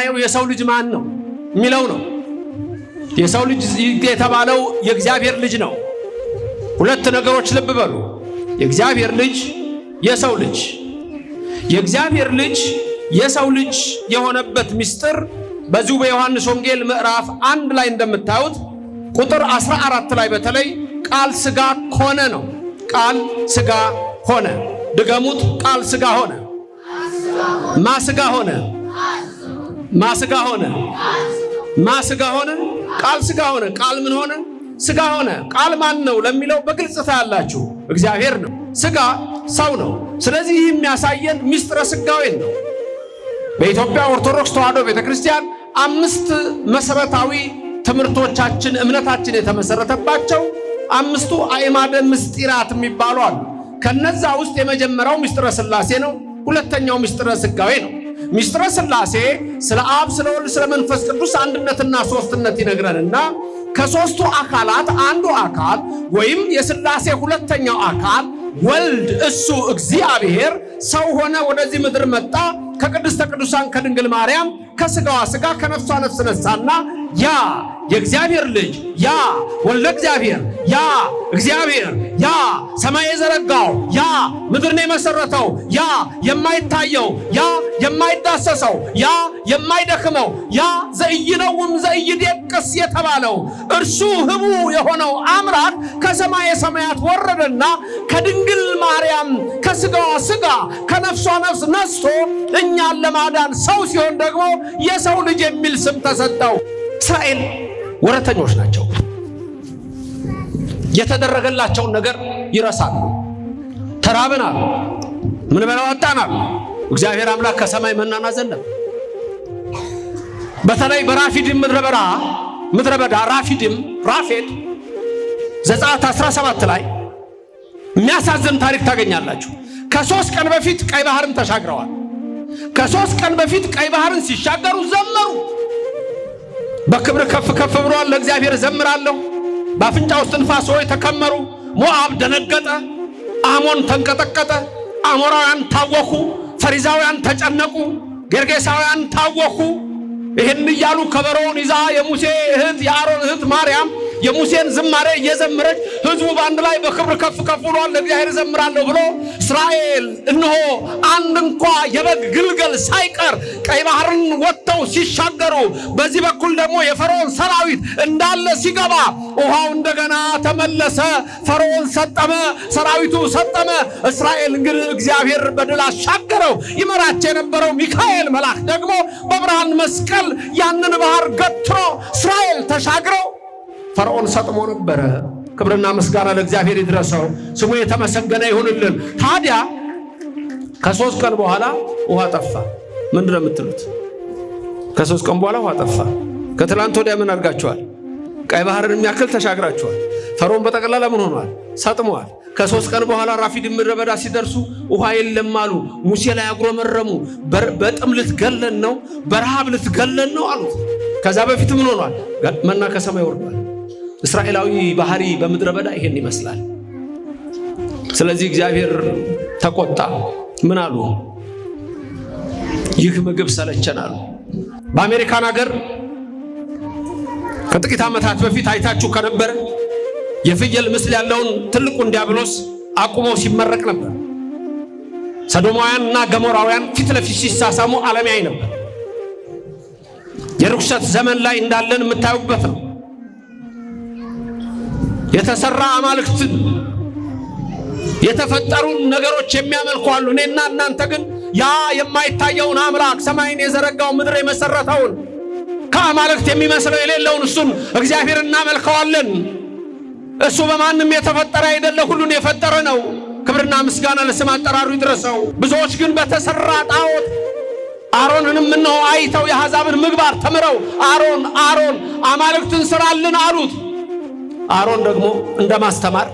የምናየው የሰው ልጅ ማን ነው የሚለው ነው። የሰው ልጅ የተባለው የእግዚአብሔር ልጅ ነው። ሁለት ነገሮች ልብ በሉ። የእግዚአብሔር ልጅ፣ የሰው ልጅ። የእግዚአብሔር ልጅ የሰው ልጅ የሆነበት ምስጢር በዚሁ በዮሐንስ ወንጌል ምዕራፍ 1 ላይ እንደምታዩት ቁጥር 14 ላይ በተለይ ቃል ሥጋ ሆነ ነው። ቃል ሥጋ ሆነ። ድገሙት። ቃል ሥጋ ሆነ። ማሥጋ ሆነ። ማሥጋ ሆነ። ማሥጋ ሆነ። ቃል ሥጋ ሆነ። ቃል ምን ሆነ? ሥጋ ሆነ። ቃል ማን ነው ለሚለው በግልጽ ታያላችሁ፣ እግዚአብሔር ነው። ሥጋ ሰው ነው። ስለዚህ ይህ የሚያሳየን ምስጢረ ሥጋዌን ነው። በኢትዮጵያ ኦርቶዶክስ ተዋሕዶ ቤተክርስቲያን 5 መሰረታዊ ትምህርቶቻችን እምነታችን የተመሰረተባቸው 5ቱ አዕማደ ምስጢራት የሚባሉ አሉ። ከነዛ ውስጥ የመጀመሪያው ምስጢረ ሥላሴ ነው። ሁለተኛው ምስጢረ ሥጋዌ ነው። ምስጢረ ሥላሴ ስለ አብ፣ ስለ ወልድ፣ ስለ መንፈስ ቅዱስ አንድነትና ሶስትነት ይነግረንና ከሶስቱ አካላት አንዱ አካል ወይም የሥላሴ ሁለተኛው አካል ወልድ እሱ እግዚአብሔር ሰው ሆነ፣ ወደዚህ ምድር መጣ። ከቅድስተ ቅዱሳን ከድንግል ማርያም ከሥጋዋ ሥጋ ከነፍሷ ነፍስ ነሳና ያ የእግዚአብሔር ልጅ ያ ወልደ እግዚአብሔር ያ እግዚአብሔር ያ ሰማይ የዘረጋው ያ ምድርን የመሰረተው ያ የማይታየው ያ የማይዳሰሰው ያ የማይደክመው ያ ዘኢይነውም ዘኢይደቅስ የተባለው እርሱ ህቡ የሆነው አምላክ ከሰማየ ሰማያት ወረደና ከድንግል ማርያም ከሥጋዋ ሥጋ ከነፍሷ ነፍስ ነስቶ እኛን ለማዳን ሰው ሲሆን ደግሞ የሰው ልጅ የሚል ስም ተሰጠው። እስራኤል ወረተኞች ናቸው። የተደረገላቸውን ነገር ይረሳሉ። ተራብናል፣ ምን በላው አጣናል። እግዚአብሔር አምላክ ከሰማይ መናን አዘነበ። በተለይ በራፊድም ምድረ በዳ ራፊድም ራፌድ ዘጸአት 17 ላይ የሚያሳዝን ታሪክ ታገኛላችሁ። ከ3 ቀን በፊት ቀይ ባህርን ተሻግረዋል። ከ3 ቀን በፊት ቀይ ባህርን ሲሻገሩ ዘመሩ። በክብር ከፍ ከፍ ብሏል፣ ለእግዚአብሔር ዘምራለሁ። በአፍንጫ ውስጥ ንፋስ ሆይ ተከመሩ። ሞዓብ ደነገጠ፣ አሞን ተንቀጠቀጠ፣ አሞራውያን ታወኩ፣ ፈሪዛውያን ተጨነቁ፣ ጌርጌሳውያን ታወኩ። ይህን እያሉ ከበሮውን ይዛ የሙሴ እህት የአሮን እህት ማርያም የሙሴን ዝማሬ እየዘመረች ህዝቡ በአንድ ላይ በክብር ከፍ ከፍ ብሏል፣ ለእግዚአብሔር ዘምራለሁ ብሎ እስራኤል እነሆ አንድ እንኳ የበግ ግልገል ሳይቀር ቀይ ባህርን ወጥተው ሲሻገሩ፣ በዚህ በኩል ደግሞ የፈርዖን ሰራዊት እንዳለ ሲገባ ውሃው እንደገና ተመለሰ። ፈርዖን ሰጠመ፣ ሰራዊቱ ሰጠመ። እስራኤል ግን እግዚአብሔር በድል አሻገረው። ይመራቸው የነበረው ሚካኤል መልአክ ደግሞ በብርሃን መስቀል ያንን ባህር ገትሮ እስራኤል ተሻግረው ፈርዖን ሰጥሞ ነበረ። ክብርና ምስጋና ለእግዚአብሔር ይድረሰው፣ ስሙ የተመሰገነ ይሁንልን። ታዲያ ከ3 ቀን በኋላ ውሃ ጠፋ። ምንድነው የምትሉት? ከ3 ቀን በኋላ ውሃ ጠፋ። ከትላንት ወዲያ ምን አድርጋችኋል? ቀይ ባህርን የሚያክል ተሻግራችኋል። ፈርዖን በጠቅላላ ምን ሆኗል? ሰጥሟል። ከ3 ቀን በኋላ ራፊድም ምድረ በዳ ሲደርሱ ውሃ የለም አሉ። ሙሴ ላይ አጉረመረሙ። በጥም ልትገለን ነው፣ በረሃብ ልትገለን ነው አሉት። ከዛ በፊት ምን ሆኗል? መና ከሰማይ ወርዷል። እስራኤላዊ ባህሪ በምድረ በዳ ይሄን ይመስላል። ስለዚህ እግዚአብሔር ተቆጣ። ምን አሉ? ይህ ምግብ ሰለቸን አሉ። በአሜሪካን ሀገር ከጥቂት ዓመታት በፊት አይታችሁ ከነበረ የፍየል ምስል ያለውን ትልቁን ዲያብሎስ አቁሞ ሲመረቅ ነበር። ሰዶማውያንና ገሞራውያን ፊት ለፊት ሲሳሳሙ ዓለም ያይ ነበር። የርኩሰት ዘመን ላይ እንዳለን የምታዩበት ነው። የተሰራ አማልክት የተፈጠሩ ነገሮች የሚያመልኩ አሉ። እኔና እናንተ ግን ያ የማይታየውን አምላክ ሰማይን የዘረጋው ምድር የመሰረተውን ከአማልክት የሚመስለው የሌለውን እሱን እግዚአብሔር እናመልከዋለን። እሱ በማንም የተፈጠረ አይደለ፣ ሁሉን የፈጠረ ነው። ክብርና ምስጋና ለስም አጠራሩ ይድረሰው። ብዙዎች ግን በተሰራ ጣዖት አሮንንም እነሆ አይተው የአሕዛብን ምግባር ተምረው አሮን አማልክትን ስራልን አሉት። አሮን ደግሞ እንደማስተማር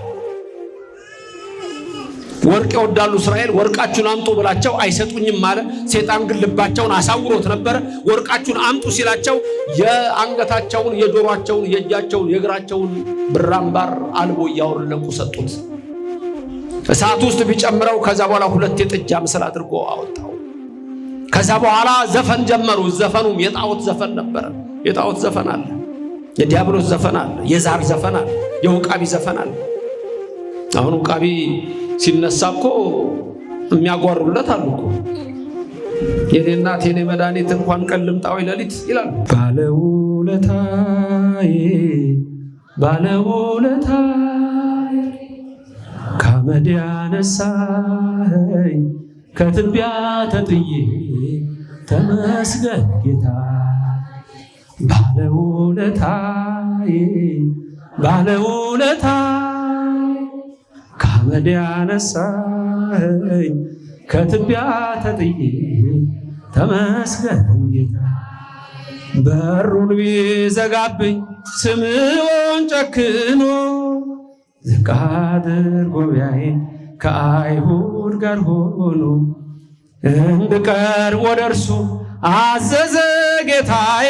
ወርቅ ይወዳሉ እስራኤል፣ ወርቃችሁን አምጡ ብላቸው አይሰጡኝም አለ። ሰይጣን ግን ልባቸውን አሳውሮት ነበር። ወርቃችሁን አምጡ ሲላቸው የአንገታቸውን፣ የጆሮአቸውን፣ የእጃቸውን፣ የእግራቸውን ብር አምባር አልቦ እያወረለቁ ሰጡት። እሳት ውስጥ ቢጨምረው ከዛ በኋላ 2 የጥጃ ምስል አድርጎ አወጣው። ከዛ በኋላ ዘፈን ጀመሩ። ዘፈኑም የጣዖት ዘፈን ነበረ። የጣዖት ዘፈን አለ፣ የዲያብሎስ ዘፈን አለ፣ የዛር ዘፈን አለ፣ የውቃቢ ዘፈን አለ። አሁን ውቃቢ ሲነሳ እኮ የሚያጓሩለት አሉ እኮ። የኔ እናት የኔ መድኃኒት እንኳን ቀን ልምጣ ወይ ሌሊት ይላል። ባለውለታዬ ባለውለታዬ ከአመድ ያነሳኸኝ ከትቢያ ተጥዬ ተመስገን ጌታ። ባለውለታዬ ባለውለታዬ ከአመድ ያነሳኸኝ ከትቢያ ተጥዬ ተመስገን ጌታ። በሩን ቢዘጋብኝ ስምዖን ጨክኖ ዝቅ አድርጎ ቢያየኝ ከአይሁድ ጋር ሆኖ እንድቀርብ ወደ እርሱ አዘዘ ጌታዬ።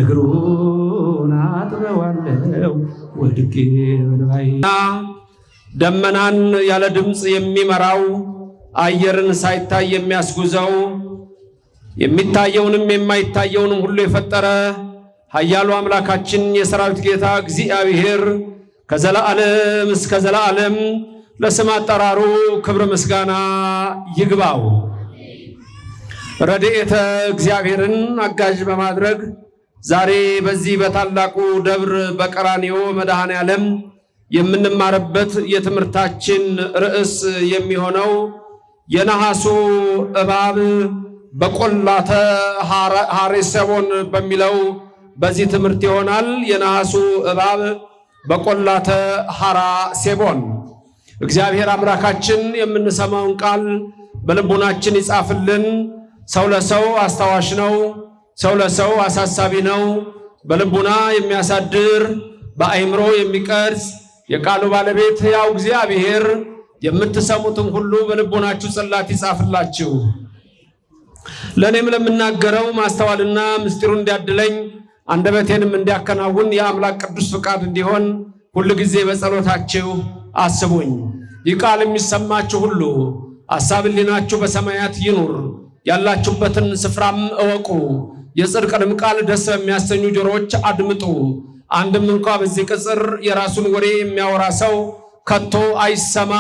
እግሩን አጥበዋለሁ ወድቄ በንባዬ። ደመናን ያለ ድምፅ የሚመራው አየርን ሳይታይ የሚያስጉዘው የሚታየውንም የማይታየውንም ሁሉ የፈጠረ ኃያሉ አምላካችን የሰራዊት ጌታ እግዚአብሔር ከዘላለም እስከ ዘላለም ለስም አጠራሩ ክብር ምስጋና ይግባው። ረድኤተ እግዚአብሔርን አጋዥ በማድረግ ዛሬ በዚህ በታላቁ ደብር በቀራንዮ መድኃኔ ዓለም የምንማርበት የትምህርታችን ርዕስ የሚሆነው የነሐሱ እባብ በቆላተ ሐሬሰቦን በሚለው በዚህ ትምህርት ይሆናል። የነሐሱ እባብ በቆላተ ሐሬሰቦን። እግዚአብሔር አምላካችን የምንሰማውን ቃል በልቡናችን ይጻፍልን። ሰው ለሰው አስታዋሽ ነው፣ ሰው ለሰው አሳሳቢ ነው። በልቡና የሚያሳድር በአእምሮ የሚቀርጽ የቃሉ ባለቤት ያው እግዚአብሔር የምትሰሙትን ሁሉ በልቡናችሁ ጽላት ይጻፍላችሁ። ለእኔም ለምናገረው ማስተዋልና ምስጢሩን እንዲያድለኝ አንደበቴንም እንዲያከናውን የአምላክ ቅዱስ ፍቃድ እንዲሆን ሁል ጊዜ በጸሎታችሁ አስቡኝ። ይህ ቃል የሚሰማችሁ ሁሉ ሐሳብ ሕሊናችሁ በሰማያት ይኑር። ያላችሁበትን ስፍራም እወቁ። የጽድቅንም ቃል ደስ በሚያሰኙ ጆሮዎች አድምጡ። አንድም እንኳ በዚህ ቅጽር የራሱን ወሬ የሚያወራ ሰው ከቶ አይሰማ፣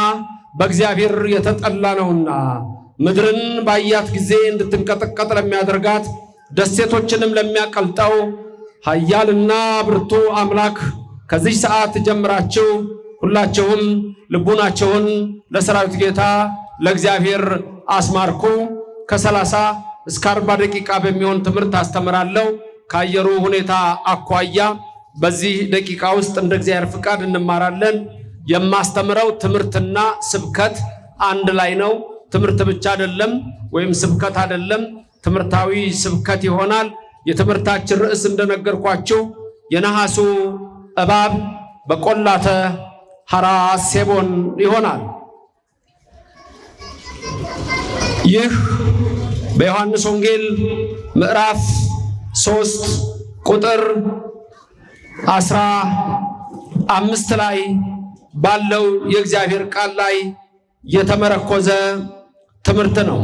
በእግዚአብሔር የተጠላ ነውና። ምድርን ባያት ጊዜ እንድትንቀጠቀጥ ለሚያደርጋት ደሴቶችንም ለሚያቀልጠው ኃያልና ብርቱ አምላክ ከዚህ ሰዓት ጀምራችሁ ሁላችሁም ልቡናችሁን ለሰራዊት ጌታ ለእግዚአብሔር አስማርኩ። ከ30 እስከ 40 ደቂቃ በሚሆን ትምህርት አስተምራለሁ። ከአየሩ ሁኔታ አኳያ በዚህ ደቂቃ ውስጥ እንደ እግዚአብሔር ፍቃድ እንማራለን። የማስተምረው ትምህርትና ስብከት አንድ ላይ ነው። ትምህርት ብቻ አይደለም፣ ወይም ስብከት አይደለም፣ ትምህርታዊ ስብከት ይሆናል። የትምህርታችን ርዕስ እንደነገርኳችሁ የነሐሱ እባብ በቆላተ ሐሬሰቦን ይሆናል። ይህ በዮሐንስ ወንጌል ምዕራፍ 3 ቁጥር 15 ላይ ባለው የእግዚአብሔር ቃል ላይ የተመረኮዘ ትምህርት ነው።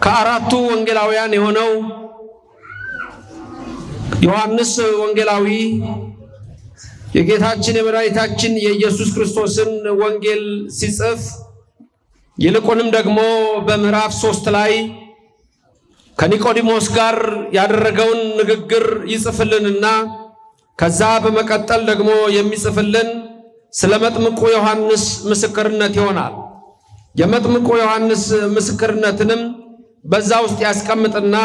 ከአራቱ ወንጌላውያን የሆነው ዮሐንስ ወንጌላዊ የጌታችን የመድኃኒታችን የኢየሱስ ክርስቶስን ወንጌል ሲጽፍ ይልቁንም ደግሞ በምዕራፍ 3 ላይ ከኒቆዲሞስ ጋር ያደረገውን ንግግር ይጽፍልንና ከዛ በመቀጠል ደግሞ የሚጽፍልን ስለ መጥምቁ ዮሐንስ ምስክርነት ይሆናል። የመጥምቁ ዮሐንስ ምስክርነትንም በዛ ውስጥ ያስቀምጥና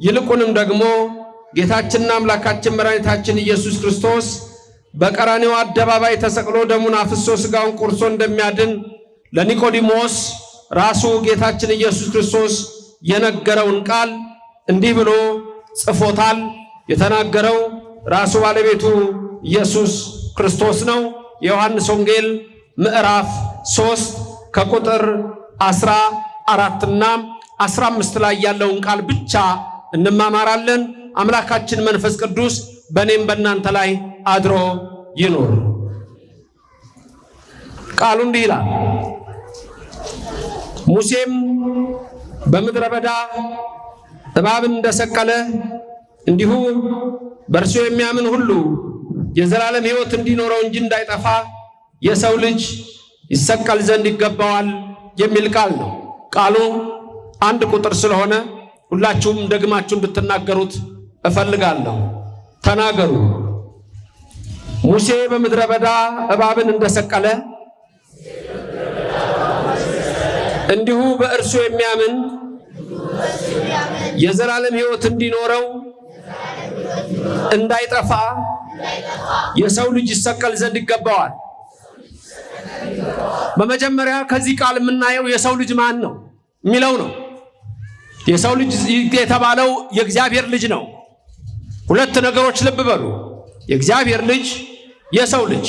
ይልቁንም ደግሞ ጌታችንና አምላካችን መድኃኒታችን ኢየሱስ ክርስቶስ በቀራንዮ አደባባይ ተሰቅሎ ደሙን አፍሶ ሥጋውን ቆርሶ እንደሚያድን ለኒቆዲሞስ ራሱ ጌታችን ኢየሱስ ክርስቶስ የነገረውን ቃል እንዲህ ብሎ ጽፎታል። የተናገረው ራሱ ባለቤቱ ኢየሱስ ክርስቶስ ነው። የዮሐንስ ወንጌል ምዕራፍ 3 ከቁጥር 14 እና 15 ላይ ያለውን ቃል ብቻ እንማማራለን። አምላካችን መንፈስ ቅዱስ በእኔም በእናንተ ላይ አድሮ ይኑር። ቃሉ እንዲህ ይላል። ሙሴም በምድረ በዳ እባብን እንደሰቀለ እንዲሁ በእርሱ የሚያምን ሁሉ የዘላለም ሕይወት እንዲኖረው እንጂ እንዳይጠፋ የሰው ልጅ ይሰቀል ዘንድ ይገባዋል የሚል ቃል ነው። ቃሉ አንድ ቁጥር ስለሆነ ሁላችሁም ደግማችሁ እንድትናገሩት እፈልጋለሁ። ተናገሩ። ሙሴ በምድረ በዳ እባብን እንደሰቀለ እንዲሁ በእርሱ የሚያምን የዘላለም ሕይወት እንዲኖረው እንዳይጠፋ የሰው ልጅ ይሰቀል ዘንድ ይገባዋል። በመጀመሪያ ከዚህ ቃል የምናየው የሰው ልጅ ማን ነው የሚለው ነው። የሰው ልጅ የተባለው የእግዚአብሔር ልጅ ነው። ሁለት ነገሮች ልብ በሉ። የእግዚአብሔር ልጅ፣ የሰው ልጅ።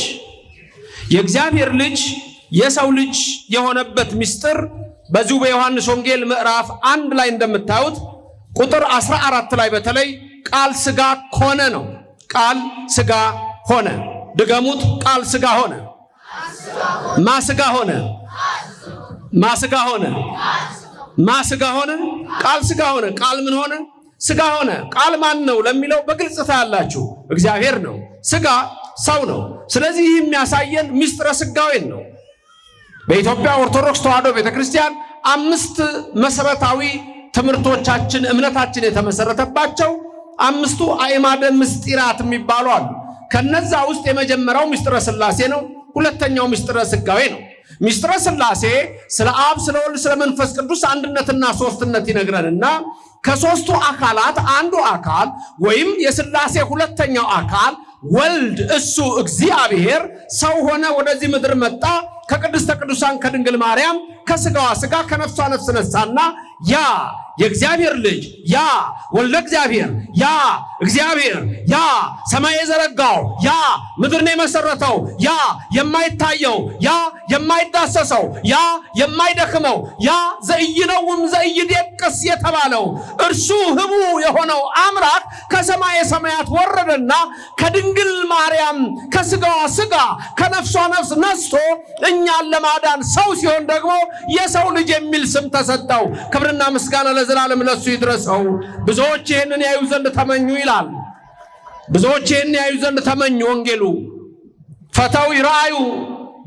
የእግዚአብሔር ልጅ የሰው ልጅ የሆነበት ምስጢር በዚሁ በዮሐንስ ወንጌል ምዕራፍ 1 ላይ እንደምታዩት ቁጥር 14 ላይ በተለይ ቃል ሥጋ ሆነ ነው። ቃል ሥጋ ሆነ። ድገሙት። ቃል ሥጋ ሆነ። ማሥጋ ሆነ። ማሥጋ ሆነ። ማሥጋ ሆነ። ቃል ሥጋ ሆነ። ቃል ምን ሆነ? ሥጋ ሆነ። ቃል ማን ነው ለሚለው በግልጽ ታያላችሁ። እግዚአብሔር ነው። ሥጋ ሰው ነው። ስለዚህ ይህ የሚያሳየን ምስጢረ ሥጋዌን ነው። በኢትዮጵያ ኦርቶዶክስ ተዋሕዶ ቤተክርስቲያን 5 መሰረታዊ ትምህርቶቻችን እምነታችን የተመሰረተባቸው 5ቱ አዕማደ ምስጢራት የሚባሉ አሉ። ከነዛ ውስጥ የመጀመሪያው ምስጢረ ሥላሴ ነው። ሁለተኛው ምስጢረ ሥጋዌ ነው። ምስጢረ ሥላሴ ስለ አብ፣ ስለ ወልድ፣ ስለ መንፈስ ቅዱስ አንድነትና ሶስትነት ይነግረንና ከሶስቱ አካላት አንዱ አካል ወይም የሥላሴ ሁለተኛው አካል ወልድ እሱ እግዚአብሔር ሰው ሆነ፣ ወደዚህ ምድር መጣ። ከቅድስተ ቅዱሳን ከድንግል ማርያም ከሥጋዋ ሥጋ ከነፍሷ ነፍስ ነሳና ያ የእግዚአብሔር ልጅ ያ ወልደ እግዚአብሔር ያ እግዚአብሔር ያ ሰማይ የዘረጋው ያ ምድርን የመሰረተው ያ የማይታየው ያ የማይዳሰሰው ያ የማይደክመው ያ ዘኢይነውም ዘኢይደቅስ የተባለው እርሱ ህቡ የሆነው አምላክ ከሰማየ ሰማያት ወረደና ከድንግል ማርያም ከሥጋዋ ሥጋ ከነፍሷ ነፍስ ነስቶ እኛን ለማዳን ሰው ሲሆን ደግሞ የሰው ልጅ የሚል ስም ተሰጠው። ክብርና ምስጋና ለዘላለም ለሱ ይድረሰው። ብዙዎች ይህንን ያዩ ዘንድ ተመኙ ይላል። ብዙዎች ይህንን ያዩ ዘንድ ተመኙ። ወንጌሉ ፈተው ይራዩ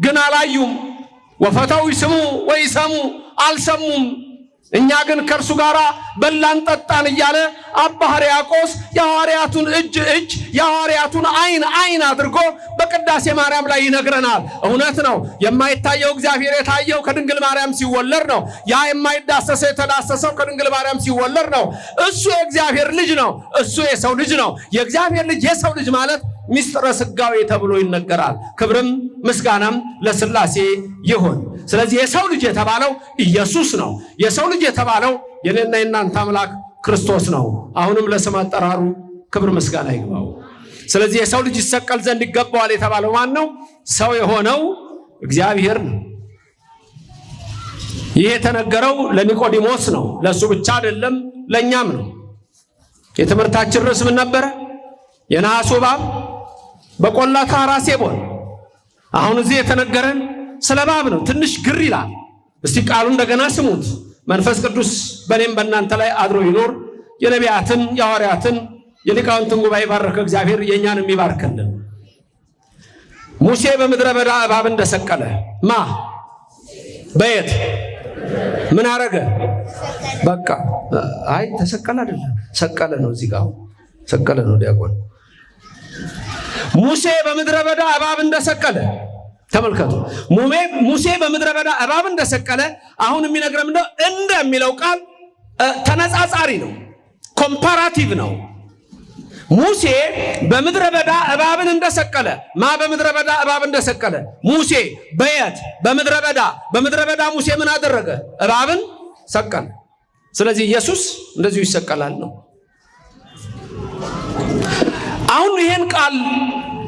ግን አላዩም፣ ወፈተው ይስሙ ወይሰሙ አልሰሙም። እኛ ግን ከእርሱ ጋር በላን ጠጣን እያለ አባ ሕርያቆስ የሐዋርያቱን እጅ የሐዋርያቱን ዓይን አድርጎ በቅዳሴ ማርያም ላይ ይነግረናል። እውነት ነው። የማይታየው እግዚአብሔር የታየው ከድንግል ማርያም ሲወለድ ነው። ያ የማይዳሰሰው የተዳሰሰው ከድንግል ማርያም ሲወለድ ነው። እሱ የእግዚአብሔር ልጅ ነው። እሱ የሰው ልጅ ነው። የእግዚአብሔር ልጅ የሰው ልጅ ማለት ምስጢረ ሥጋዌ ተብሎ ይነገራል። ክብርም ምስጋናም ለሥላሴ ይሁን። ስለዚህ የሰው ልጅ የተባለው ኢየሱስ ነው። የሰው ልጅ የተባለው የኔና የናንተ አምላክ ክርስቶስ ነው። አሁንም ለስም አጠራሩ ክብር ምስጋና ይግባው። ስለዚህ የሰው ልጅ ይሰቀል ዘንድ ይገባዋል የተባለው ማን ነው? ሰው የሆነው እግዚአብሔር ነው። ይህ የተነገረው ለኒቆዲሞስ ነው። ለሱ ብቻ አይደለም፣ ለኛም ነው። የትምህርታችን ርዕስ ምን ነበረ? የነሐሱ እባብ በቆላታ ራሴቦን። አሁን እዚህ የተነገረን ስለ እባብ ነው። ትንሽ ግር ይላል። እስቲ ቃሉ እንደገና ስሙት። መንፈስ ቅዱስ በእኔም በእናንተ ላይ አድሮ ይኖር። የነቢያትን የሐዋርያትን የሊቃውንትን ጉባኤ ባረከ እግዚአብሔር የእኛንም ይባርክልን። ሙሴ በምድረ በዳ እባብ እንደሰቀለ በየት ምን አረገ? በቃ አይ ተሰቀለ አይደለም፣ ሰቀለ ነው። እዚህ ጋር ሰቀለ ነው ዲያቆን። ሙሴ በምድረ በዳ እባብ እንደሰቀለ ተመልከቱ። ሙሴ በምድረ በዳ እባብ እንደሰቀለ አሁን የሚነግረን እንደሚለው ቃል ተነጻጻሪ ነው፣ ኮምፓራቲቭ ነው። ሙሴ በምድረ በዳ እባብን እንደሰቀለ በምድረ በዳ እባብ እንደሰቀለ ሙሴ በየት? በምድረ በዳ። በምድረ በዳ ሙሴ ምን አደረገ? እባብን ሰቀለ። ስለዚህ ኢየሱስ እንደዚሁ ይሰቀላል ነው። አሁን ይሄን ቃል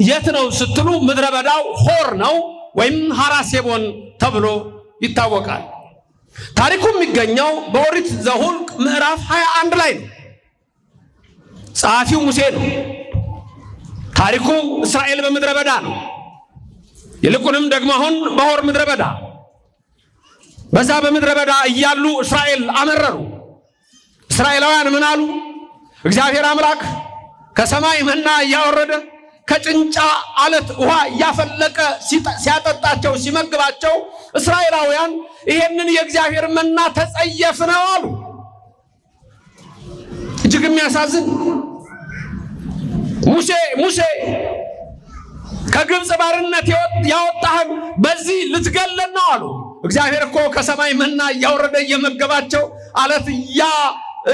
የት ነው ስትሉ ምድረ በዳው ሆር ነው ወይም ሐራሴቦን ተብሎ ይታወቃል። ታሪኩ የሚገኘው በኦሪት ዘኍልቍ ምዕራፍ 21 ላይ ነው። ጸሐፊው ሙሴ ነው። ታሪኩ እስራኤል በምድረ በዳ ነው። ይልቁንም ደግሞ አሁን በሆር ምድረ በዳ በዛ በምድረ በዳ እያሉ እስራኤል አመረሩ። እስራኤላውያን ምን አሉ? እግዚአብሔር አምላክ ከሰማይ መና እያወረደ ከጭንጫ አለት ውሃ እያፈለቀ ሲያጠጣቸው ሲመግባቸው እስራኤላውያን ይሄንን የእግዚአብሔር መና ተጸየፍነው አሉ። እጅግ የሚያሳዝን ሙሴ ከግብፅ ባርነት ያወጣህን በዚህ ልትገለን ነው አሉ። እግዚአብሔር እኮ ከሰማይ መና እያወረደ እየመገባቸው አለት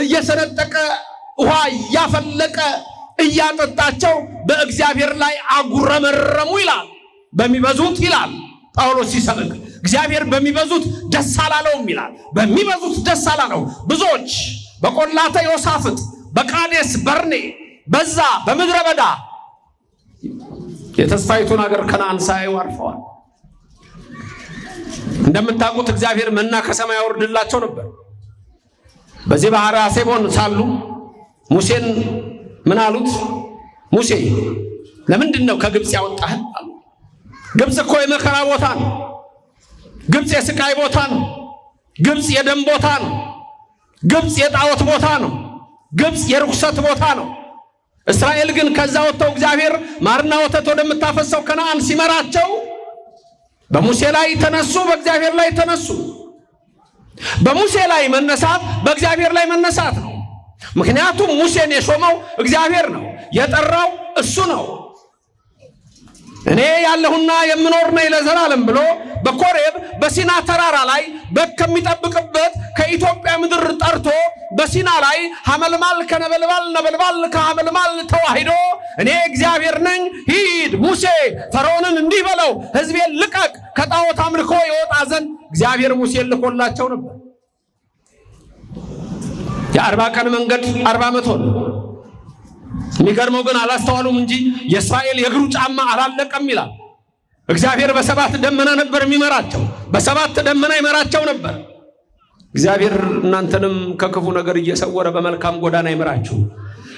እየሰነጠቀ ውሃ እያፈለቀ እያጠጣቸው በእግዚአብሔር ላይ አጉረመረሙ ይላል። በሚበዙት ይላል ጳውሎስ ሲሰብክ እግዚአብሔር በሚበዙት ደስ አላለውም ይላል። በሚበዙት ደስ አላለው። ብዙዎች በቆላተ ዮሳፍጥ በቃዴስ በርኔ በዛ በምድረ በዳ የተስፋይቱን ሀገር ከነዓን ሳይው አርፈዋል። እንደምታውቁት እግዚአብሔር መና ከሰማይ ያወርድላቸው ነበር። በዚህ ባህረ አሴቦን ሳሉ ሙሴን ምን አሉት? ሙሴ ለምንድን ነው ከግብፅ ያወጣህን አሉ። ግብፅ እኮ የመከራ ቦታ ነው። ግብፅ የስቃይ ቦታ ነው። ግብፅ የደም ቦታ ነው። ግብፅ የጣዖት ቦታ ነው። ግብፅ የርኩሰት ቦታ ነው። እስራኤል ግን ከዛ ወጥተው እግዚአብሔር ማርና ወተት ወደምታፈሰው ከነዓን ሲመራቸው በሙሴ ላይ ተነሱ፣ በእግዚአብሔር ላይ ተነሱ። በሙሴ ላይ መነሳት በእግዚአብሔር ላይ መነሳት ነው። ምክንያቱም ሙሴን የሾመው እግዚአብሔር ነው፣ የጠራው እሱ ነው። እኔ ያለሁና የምኖር ነኝ ለዘላለም ብሎ በኮሬብ በሲና ተራራ ላይ በግ ከሚጠብቅበት ከኢትዮጵያ ምድር ጠርቶ በሲና ላይ ሐመልማል ከነበልባል ነበልባል ከሐመልማል ተዋሂዶ እኔ እግዚአብሔር ነኝ፣ ሂድ ሙሴ ፈርዖንን እንዲህ በለው ሕዝቤን ልቀቅ ከጣዖት አምልኮ ይወጣ ዘንድ እግዚአብሔር ሙሴን ልኮላቸው ነበር። የ40 ቀን መንገድ 40 ዓመት ሆነ። የሚገርመው ግን አላስተዋሉም እንጂ የእስራኤል የእግሩ ጫማ አላለቀም ይላል። እግዚአብሔር በ7 ደመና ነበር የሚመራቸው፣ በ7 ደመና ይመራቸው ነበር። እግዚአብሔር እናንተንም ከክፉ ነገር እየሰወረ በመልካም ጎዳና ይመራችሁ።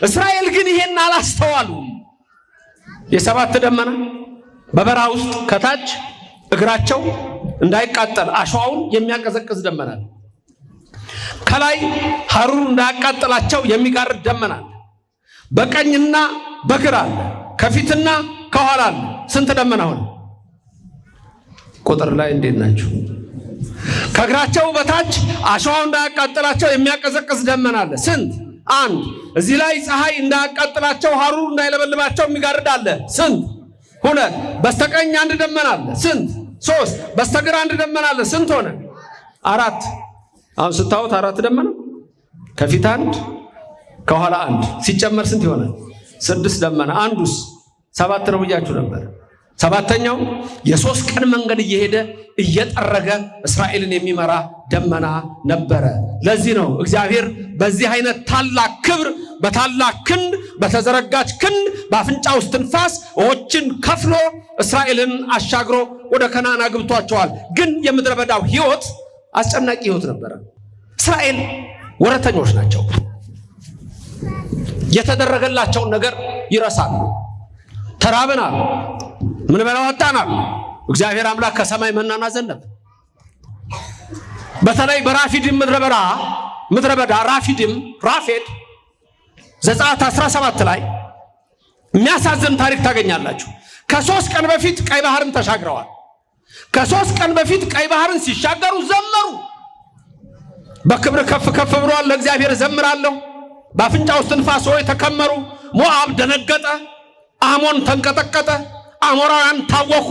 እስራኤል ግን ይሄን አላስተዋሉም። የ7 ደመና በበረሃ ውስጥ ከታች እግራቸው እንዳይቃጠል አሸዋውን የሚያቀዘቅዝ ደመና፣ ከላይ ሐሩር እንዳያቃጥላቸው የሚጋርድ ደመና፣ በቀኝና በግራ ከፊትና ከኋላ ስንት ደመና ሆነ? ቁጥር ላይ እንዴት ናችሁ? ከእግራቸው በታች አሸዋው እንዳያቃጥላቸው የሚያቀዘቅዝ ደመና አለ። ስንት? አንድ። እዚህ ላይ ፀሐይ እንዳያቃጥላቸው ሐሩር እንዳይለበልባቸው የሚጋርድ አለ። ስንት? ሁለት። በስተቀኝ አንድ ደመና አለ። ስንት? ሶስት። በስተግራ አንድ ደመና አለ። ስንት ሆነ? አራት። አሁን ስታዩት 4 ደመና፣ ከፊት አንድ ከኋላ አንድ ሲጨመር ስንት ይሆናል? 6 ደመና። አንዱስ 7 ነው ብያችሁ ነበር። 7ኛው የ3 ቀን መንገድ እየሄደ እየጠረገ እስራኤልን የሚመራ ደመና ነበረ። ለዚህ ነው እግዚአብሔር በዚህ አይነት ታላቅ ክብር በታላቅ ክንድ በተዘረጋች ክንድ በአፍንጫው እስትንፋስ ውኆችን ከፍሎ እስራኤልን አሻግሮ ወደ ከነዓን አግብቷቸዋል። ግን የምድረ በዳው ህይወት አስጨናቂ ህይወት ነበረ። እስራኤል ወረተኞች ናቸው። የተደረገላቸውን ነገር ይረሳሉ። ተራብናል፣ ምን በላው አጣናል። እግዚአብሔር አምላክ ከሰማይ መናን አዘነበ። በተለይ በራፊድም ምድረ በዳ ራፌድ ዘጸአት 17 ላይ የሚያሳዝን ታሪክ ታገኛላችሁ። ከ3 ቀን በፊት ቀይ ባህርን ተሻግረዋል። ከ3 ቀን በፊት ቀይ ባህርን ሲሻገሩ ዘመሩ። በክብር ከፍ ከፍ ብሏል፣ ለእግዚአብሔር ዘምራለሁ። በአፍንጫው እስትንፋስ ሆይ ተከመሩ። ሞዓብ ደነገጠ፣ አሞን ተንቀጠቀጠ፣ አሞራውያን ታወኩ፣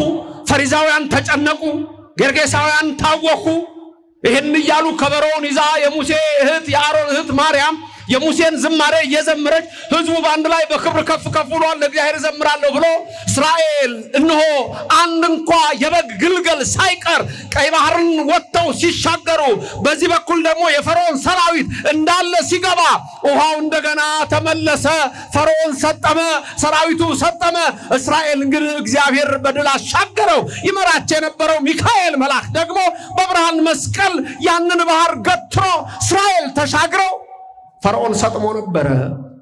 ፈሪዛውያን ተጨነቁ፣ ጌርጌሳውያን ታወኩ። ይህን እያሉ ከበሮውን ይዛ የሙሴ እህት የአሮን እህት ማርያም የሙሴን ዝማሬ እየዘመረች ህዝቡ በአንድ ላይ በክብር ከፍ ከፍ ብሏል፣ ለእግዚአብሔር ዘምራለሁ ብሎ እስራኤል እነሆ አንድ እንኳ የበግ ግልገል ሳይቀር ቀይ ባህርን ወጥተው ሲሻገሩ፣ በዚህ በኩል ደግሞ የፈርዖን ሰራዊት እንዳለ ሲገባ ውሃው እንደገና ተመለሰ። ፈርዖን ሰጠመ፣ ሰራዊቱ ሰጠመ። እስራኤል ግን እግዚአብሔር በድል አሻገረው። ይመራቸው የነበረው ሚካኤል መልአክ ደግሞ በብርሃን መስቀል ያንን ባህር ገትሮ እስራኤል ተሻግረው ፈርዖን ሰጥሞ ነበረ።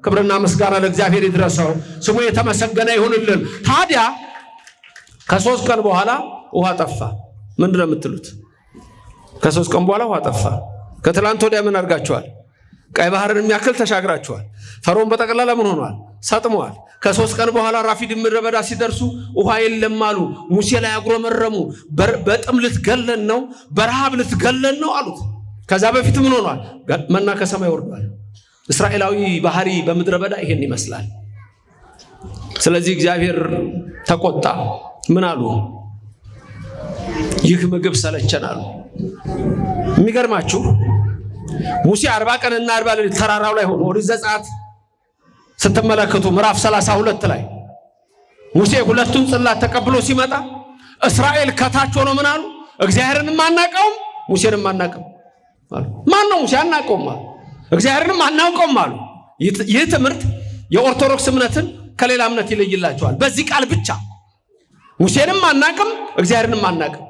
ክብርና ምስጋና ለእግዚአብሔር ይድረሰው፣ ስሙ የተመሰገነ ይሁንልን። ታዲያ ከ3 ቀን በኋላ ውሃ ጠፋ። ምንድነው የምትሉት? ከ3 ቀን በኋላ ውሃ ጠፋ። ከትላንት ወዲያ ምን አድርጋችኋል? ቀይ ባህርን የሚያክል ተሻግራችኋል። ፈርዖን በጠቅላላ ምን ሆኗል? ሰጥመዋል። ከ3 ቀን በኋላ ራፊድም ምድረ በዳ ሲደርሱ ውሃ የለም አሉ። ሙሴ ላይ አጉረመረሙ። በጥም ልትገለን ነው፣ በረሃብ ልትገለን ነው አሉት። ከዛ በፊት ምን ሆኗል? መና ከሰማይ ወርዷል። እስራኤላዊ ባህሪ በምድረ በዳ ይሄን ይመስላል። ስለዚህ እግዚአብሔር ተቆጣ። ምን አሉ? ይህ ምግብ ሰለቸን አሉ። የሚገርማችሁ ሙሴ 40 ቀንና 40 ሌሊት ተራራው ላይ ሆኖ ኦሪት ዘጸአት ስትመለከቱ ምዕራፍ 32 ላይ ሙሴ 2ቱን ጽላት ተቀብሎ ሲመጣ እስራኤል ከታች ሆኖ ምን አሉ? እግዚአብሔርንም አናውቀውም ሙሴንም አናውቀውም አሉ። ማን ነው ሙሴ? አናውቀውም አሉ። እግዚአብሔርንም አናውቀውም አሉ። ይህ ትምህርት የኦርቶዶክስ እምነትን ከሌላ እምነት ይለይላቸዋል። በዚህ ቃል ብቻ ሙሴንም አናውቅም እግዚአብሔርንም አናውቅም።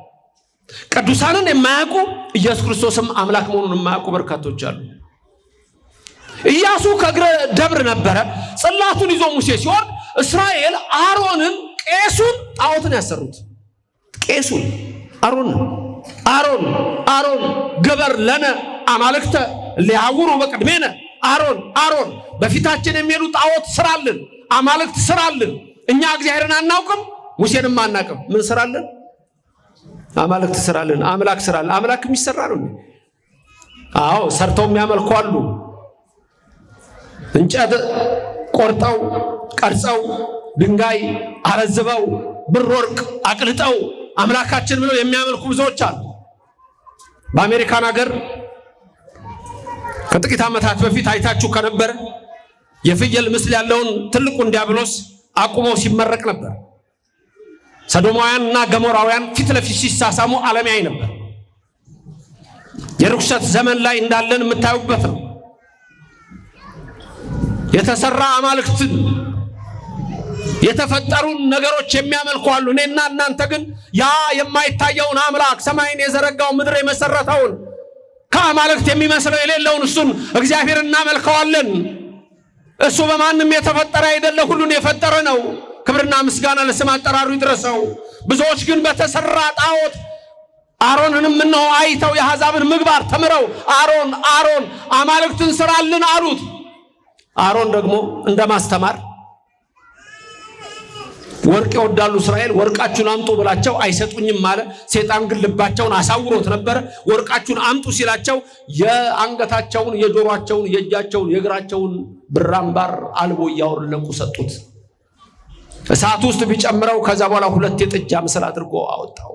ቅዱሳንን የማያውቁ ኢየሱስ ክርስቶስም አምላክ መሆኑን የማያውቁ በርካቶች አሉ። ኢያሱ ከእግረ ደብር ነበረ። ጽላቱን ይዞ ሙሴ ሲወርድ እስራኤል አሮንን ቄሱን ጣዖትን ያሰሩት። ቄሱን አሮን ግበር ለነ አማልክተ ሊያውሩ በቅድሜነ አሮን በፊታችን የሚሄዱ ጣዖት ስራልን፣ አማልክት ስራልን። እኛ እግዚአብሔርን አናውቅም ሙሴንም አናውቅም። ምን ስራልን? አማልክት ስራልን። አምላክ ስራልን። አምላክ የሚሰራ ነው። አዎ ሰርተው የሚያመልኩ አሉ። እንጨት ቆርጠው ቀርጸው ድንጋይ አረዝበው ብር ወርቅ አቅልጠው አምላካችን ብለው የሚያመልኩ ብዙዎች አሉ። በአሜሪካን ሀገር ከጥቂት ዓመታት በፊት አይታችሁ ከነበረ የፍየል ምስል ያለውን ትልቁን ዲያብሎስ አቁመው ሲመረቅ ነበር። ሰዶማውያንና ገሞራውያን ፊት ለፊት ሲሳሳሙ ዓለም ያይ ነበር። የርኩሰት ዘመን ላይ እንዳለን የምታዩበት ነው። የተሰራ አማልክትን የተፈጠሩ ነገሮች የሚያመልኩ አሉ። እኔና እናንተ ግን ያ የማይታየውን አምላክ ሰማይን የዘረጋው ምድር የመሰረተውን ከአማልክት የሚመስለው የሌለውን እሱን እግዚአብሔር እናመልከዋለን። እሱ በማንም የተፈጠረ አይደለ፣ ሁሉን የፈጠረ ነው። ክብርና ምስጋና ለስም አጠራሩ ይድረሰው። ብዙዎች ግን በተሰራ ጣዖት አሮንንም ነው አይተው የአሕዛብን ምግባር ተምረው አሮን አማልክትን ስራልን አሉት። አሮን ደግሞ እንደማስተማር ወርቅ ይወዳሉ እስራኤል፣ ወርቃችሁን አምጡ ብላቸው አይሰጡኝም አለ። ሰይጣን ግን ልባቸውን አሳውሮት ነበር። ወርቃችሁን አምጡ ሲላቸው የአንገታቸውን፣ የጆሮአቸውን፣ የእጃቸውን፣ የእግራቸውን ብር አምባር አልቦ እያወለቁ ሰጡት። እሳት ውስጥ ቢጨምረው ከዛ በኋላ 2 የጥጃ ምስል አድርጎ አወጣው።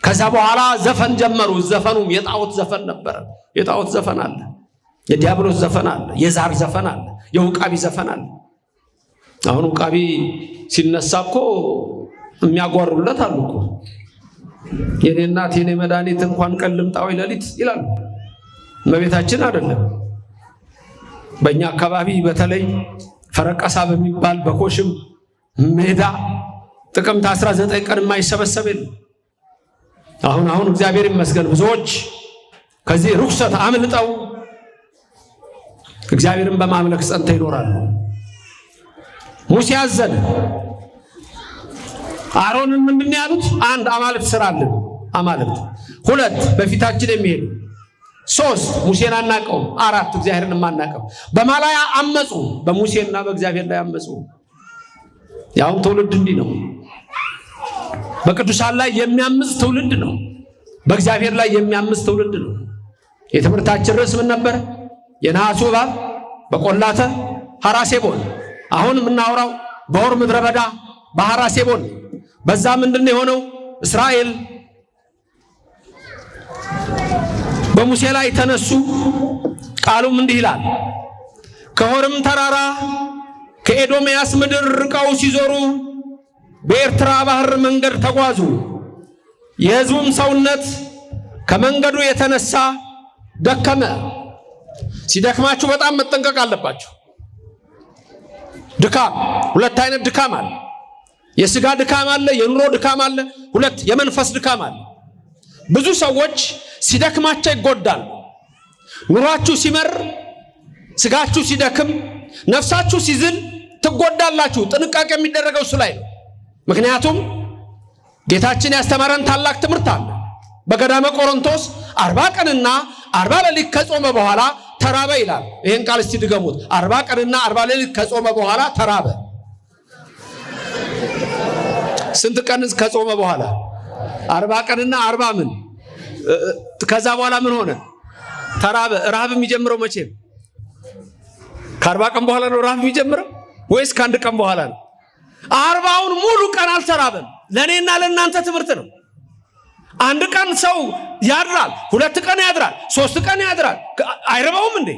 ከዛ በኋላ ዘፈን ጀመሩ። ዘፈኑም የጣዖት ዘፈን ነበር። የጣዖት ዘፈን አለ፣ የዲያብሎስ ዘፈን አለ፣ የዛር ዘፈን አለ፣ የውቃቢ ዘፈን አለ። አሁን ውቃቢ ሲነሳ እኮ የሚያጓሩለት አሉ እኮ። የኔ እናት የኔ መድኃኒት እንኳን ቀን ልምጣ ወይ ሌሊት ይላሉ። እመቤታችን አይደለም። በእኛ አካባቢ በተለይ ፈረቀሳ በሚባል በኮሽም ሜዳ ጥቅምት 19 ቀን የማይሰበሰብ የለም። አሁን እግዚአብሔር ይመስገን ብዙዎች ከዚህ ርኩሰት አምልጠው እግዚአብሔርን በማምለክ ጸንተው ይኖራሉ። ሙሴ አዘነ። አሮንን ምንድን ነው ያሉት? 1 አማልክት ስራልን፣ አማልክት 2 በፊታችን የሚሄዱ 3 ሙሴን አናቀውም፣ 4 እግዚአብሔርን ማናቀው። በማላያ አመጹ፣ በሙሴና በእግዚአብሔር ላይ አመጹ። ያው ትውልድ እንዲህ ነው። በቅዱሳን ላይ የሚያምጽ ትውልድ ነው። በእግዚአብሔር ላይ የሚያምጽ ትውልድ ነው። የትምህርታችን ርዕስ ምን ነበር? የነሐሱ እባብ በቆላተ ሐራሴቦን። አሁን የምናወራው በሆር ምድረ በዳ በሐራሴቦን። በዛ ምንድነው የሆነው? እስራኤል በሙሴ ላይ ተነሱ። ቃሉም እንዲህ ይላል፣ ከሆርም ተራራ ከኤዶምያስ ምድር ርቀው ሲዞሩ በኤርትራ ባህር መንገድ ተጓዙ። የሕዝቡም ሰውነት ከመንገዱ የተነሳ ደከመ። ሲደክማችሁ በጣም መጠንቀቅ አለባችሁ። ድካም 2 አይነት ድካም አለ። የሥጋ ድካም አለ፣ የኑሮ ድካም አለ፣ 2 የመንፈስ ድካም አለ። ብዙ ሰዎች ሲደክማቸው ይጎዳሉ። ኑሯችሁ ሲመር፣ ሥጋችሁ ሲደክም፣ ነፍሳችሁ ሲዝል ትጎዳላችሁ። ጥንቃቄ የሚደረገው እሱ ላይ ነው። ምክንያቱም ጌታችን ያስተማረን ታላቅ ትምህርት አለ። በገዳመ ቆሮንቶስ 40 ቀንና 40 ሌሊት ከጾመ በኋላ ተራበ ይላል። ይሄን ቃል እስቲ ድገሙት። 40 ቀንና 40 ሌሊት ከጾመ በኋላ ተራበ። ስንት ቀን ከጾመ በኋላ? 40 ቀንና 40 ምን? ከዛ በኋላ ምን ሆነ? ተራበ። ረሃብ የሚጀምረው መቼ ነው? ከ40 ቀን በኋላ ነው ረሃብ የሚጀምረው ወይስ ከአንድ ቀን በኋላ ነው? 40ውን ሙሉ ቀን አልተራበም። ለእኔና ለእናንተ ትምህርት ነው። አንድ ቀን ሰው ያድራል፣ 2 ቀን ያድራል፣ 3 ቀን ያድራል። አይረባውም እንዴ?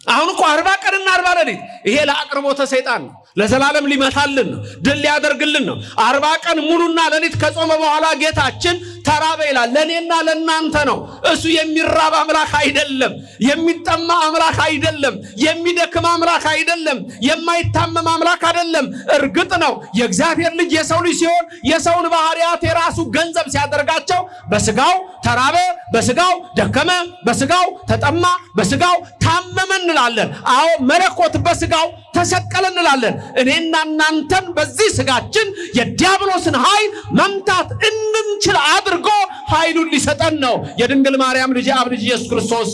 አሁን እኮ 40 ቀንና 40 ሌሊት ይሄ ለአቅርቦተ ሰይጣን ነው። ለዘላለም ሊመታልን ነው፣ ድል ሊያደርግልን ነው። 40 ቀን ሙሉና ሌሊት ከጾመ በኋላ ጌታችን ተራበ ይላል። ለእኔና ለእናንተ ነው። እሱ የሚራብ አምላክ አይደለም፣ የሚጠማ አምላክ አይደለም፣ የሚደክም አምላክ አይደለም፣ የማይታመም አምላክ አይደለም። እርግጥ ነው የእግዚአብሔር ልጅ የሰው ልጅ ሲሆን የሰውን ባህሪያት የራሱ ገንዘብ ሲያደርጋቸው በስጋው ተራበ፣ በስጋው ደከመ፣ በስጋው ተጠማ፣ በስጋው ታመመ እንላለን። አዎ መለኮት በስጋው ተሰቀለ እንላለን። እኔና እናንተን በዚህ ስጋችን የዲያብሎስን ኃይል መምታት እንድንችል አድርጎ ኃይሉን ሊሰጠን ነው። የድንግል ማርያም ልጅ አብ ልጅ ኢየሱስ ክርስቶስ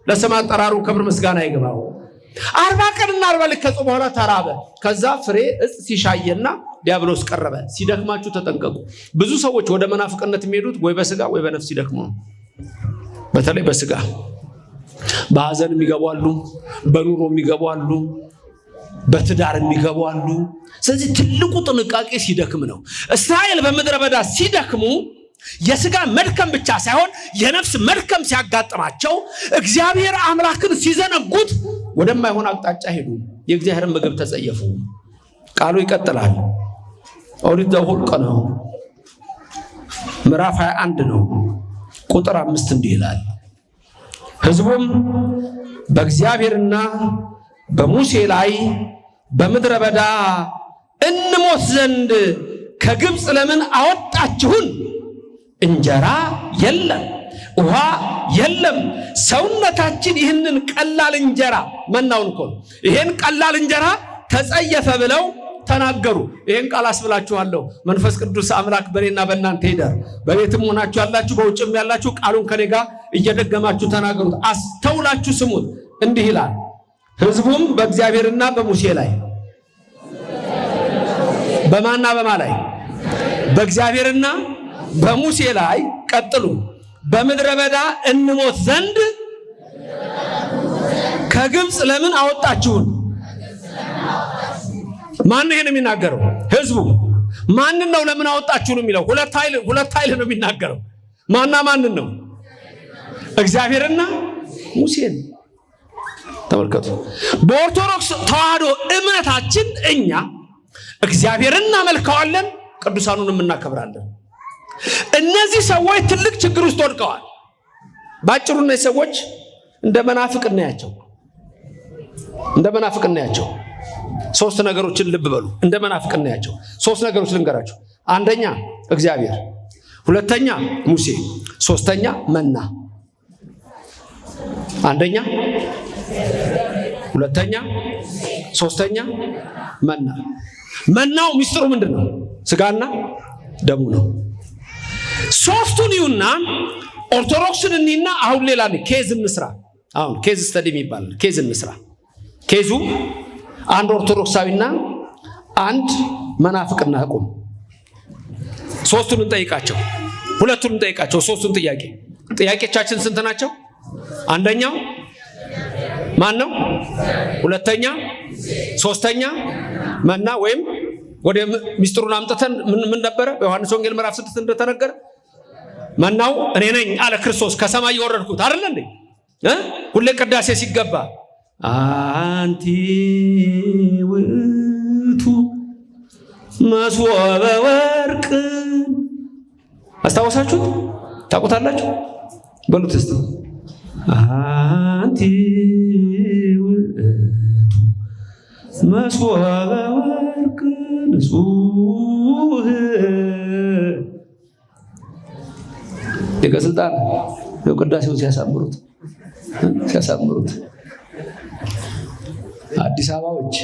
ለስም አጠራሩ ክብር ምስጋና ይግባው። 40 ቀንና 40 ሌሊት ከጾመ በኋላ ተራበ። ከዛ ፍሬ እጽ ሲሻየና ዲያብሎስ ቀረበ። ሲደክማችሁ ተጠንቀቁ። ብዙ ሰዎች ወደ መናፍቅነት የሚሄዱት ወይ በስጋ ወይ በነፍስ ሲደክሙ ነው። በተለይ በስጋ በሐዘን የሚገቡ አሉ፣ በኑሮ የሚገቡ አሉ፣ በትዳር የሚገቡ አሉ። ስለዚህ ትልቁ ጥንቃቄ ሲደክም ነው። እስራኤል በምድረ በዳ ሲደክሙ የስጋ መድከም ብቻ ሳይሆን የነፍስ መድከም ሲያጋጥማቸው እግዚአብሔር አምላክን ሲዘነጉት ወደማይሆን አቅጣጫ ሄዱ። የእግዚአብሔርን ምግብ ተጸየፉ። ቃሉ ይቀጥላል። ኦሪት ዘኍልቍ ነው፣ ምዕራፍ 21 ነው፣ ቁጥር 5 እንዲህ ይላል። ሕዝቡም በእግዚአብሔርና በሙሴ ላይ በምድረ በዳ እንሞት ዘንድ ከግብፅ ለምን አወጣችሁን? እንጀራ የለም፣ ውሃ የለም። ሰውነታችን ይህንን ቀላል እንጀራ መናውን እኮ ነው፣ ይህን ቀላል እንጀራ ተጸየፈ ብለው ተናገሩ። ይህን ቃል አስብላችኋለሁ። መንፈስ ቅዱስ አምላክ በእኔና በእናንተ ይደር። በቤትም ሆናችሁ ያላችሁ በውጭም ያላችሁ ቃሉን ከኔ ጋር እየደገማችሁ ተናገሩት፣ አስተውላችሁ ስሙት። እንዲህ ይላል፣ ሕዝቡም በእግዚአብሔርና በሙሴ ላይ በማና በማ ላይ? በእግዚአብሔርና በሙሴ ላይ ቀጥሉ፣ በምድረ በዳ እንሞት ዘንድ ከግብፅ ለምን አወጣችሁን? ማን ነው ይሄን የሚናገረው? ሕዝቡ። ማንን ነው ለምን አወጣችሁን የሚለው? ሁለት ኃይል ነው የሚናገረው። ማና ማንን ነው? እግዚአብሔርና ሙሴን። ተመልከቱ። በኦርቶዶክስ ተዋህዶ እምነታችን እኛ እግዚአብሔርን እናመልከዋለን፣ ቅዱሳኑንም እናከብራለን። እነዚህ ሰዎች ትልቅ ችግር ውስጥ ወድቀዋል። ባጭሩ እነዚህ ሰዎች እንደ መናፍቅ እናያቸው። ሶስት ነገሮችን ልብ በሉ። እንደ መናፍቅ እናያቸው። 3 ነገሮች ልንገራችሁ። አንደኛ እግዚአብሔር፣ ሁለተኛ ሙሴ፣ ሶስተኛ መና። አንደኛ፣ ሁለተኛ፣ ሶስተኛ መና። መናው ሚስጥሩ ምንድን ነው? ስጋና ደሙ ነው። ሶስቱን ይሁንና ኦርቶዶክስን እኒና አሁን ሌላ ኬዝ እንስራ። አሁን ኬዝ ስተዲ የሚባል ኬዝ እንስራ። ኬዙ አንድ ኦርቶዶክሳዊና አንድ መናፍቅና ቁም። ሶስቱን እንጠይቃቸው፣ ሁለቱን እንጠይቃቸው። ሶስቱን ጥያቄዎቻችን ስንት ናቸው? አንደኛው ማን ነው? ሁለተኛ፣ ሶስተኛ መና ወይም ወደ ሚስጥሩን አምጥተን ምን ነበረ? በዮሐንስ ወንጌል ምዕራፍ 6 እንደተነገረ መናው እኔ ነኝ አለ ክርስቶስ፣ ከሰማይ የወረድኩት አይደል እንዴ? ሁሌ ቅዳሴ ሲገባ አንቲ ውእቱ መሶበ ወርቅ። አስታወሳችሁት? ታውቁታላችሁ? በሉት እስቲ። አንቲ ውእቱ መሶበ ወርቅ ንጹሕ። ሊቀ ሥልጣን ቅዳሴውን ሲያሳምሩት አዲስ አበባዎች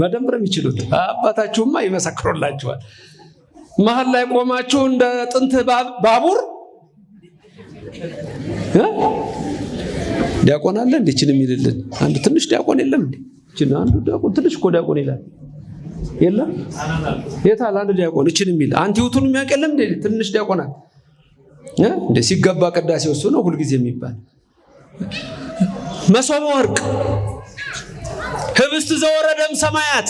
በደንብ ነው የሚችሉት። አባታችሁማ ይመሰክሩላችኋል። መሀል ላይ ቆማችሁ እንደ ጥንት ባቡር ዲያቆን አለ እንዴ እቺን የሚልልን? አንድ ትንሽ ዲያቆን የለም እንዴ? እቺን አንዱ ዲያቆን ትንሽ እኮ ዲያቆን ይላል የለም? የታል አንድ ዲያቆን እቺን የሚል አንቲውቱን የሚያቀለም እንዴ? ትንሽ ዲያቆናት እንዴ ሲገባ ቅዳሴ ወሱ ነው ሁሉ ጊዜ የሚባል መሶበ ወርቅ ህብስት ዘወረደም ሰማያት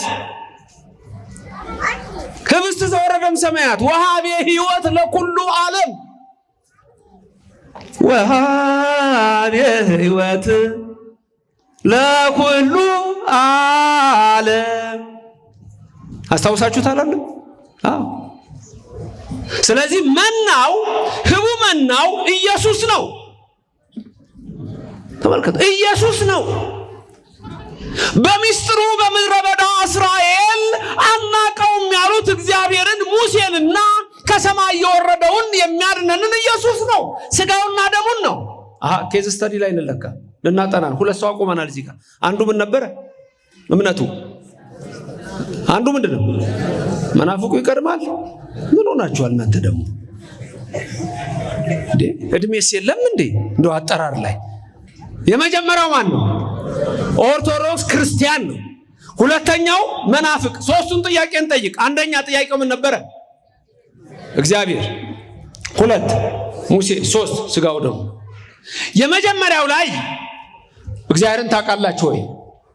ህብስት ዘወረደም ሰማያት ወሃቤ ሕይወት ለኩሉ ዓለም ወሃቤ ሕይወት ለኩሉ ዓለም አስታውሳችሁታል አይደል? አዎ። ስለዚህ መናው ህቡ መናው ኢየሱስ ነው። ተመልከቱ፣ ኢየሱስ ነው። በሚስጥሩ በምድረ በዳ እስራኤል አናቀውም ያሉት እግዚአብሔርን ሙሴንና ከሰማይ የወረደውን የሚያድነንን ኢየሱስ ነው። ስጋውና ደሙን ነው። ኬዝ ስተዲ ላይ እንለካ ልናጠናን ሁለት ሰው አቆመናል እዚህ ጋር። አንዱ ምን ነበረ? እምነቱ። አንዱ ምንድነው? መናፍቁ ይቀድማል። ምን ሆናችኋል እናንተ ደግሞ እንዴ? እድሜስ የለም እንዴ? እንደው አጠራር ላይ የመጀመሪያው ማን ነው? ኦርቶዶክስ ክርስቲያን ነው። ሁለተኛው መናፍቅ። ሶስቱን ጥያቄ እንጠይቅ። አንደኛ ጥያቄው ምን ነበረ? እግዚአብሔር። ሁለት ሙሴ። ሶስት ስጋው ደሙ። የመጀመሪያው ላይ እግዚአብሔርን ታውቃላችሁ ወይ?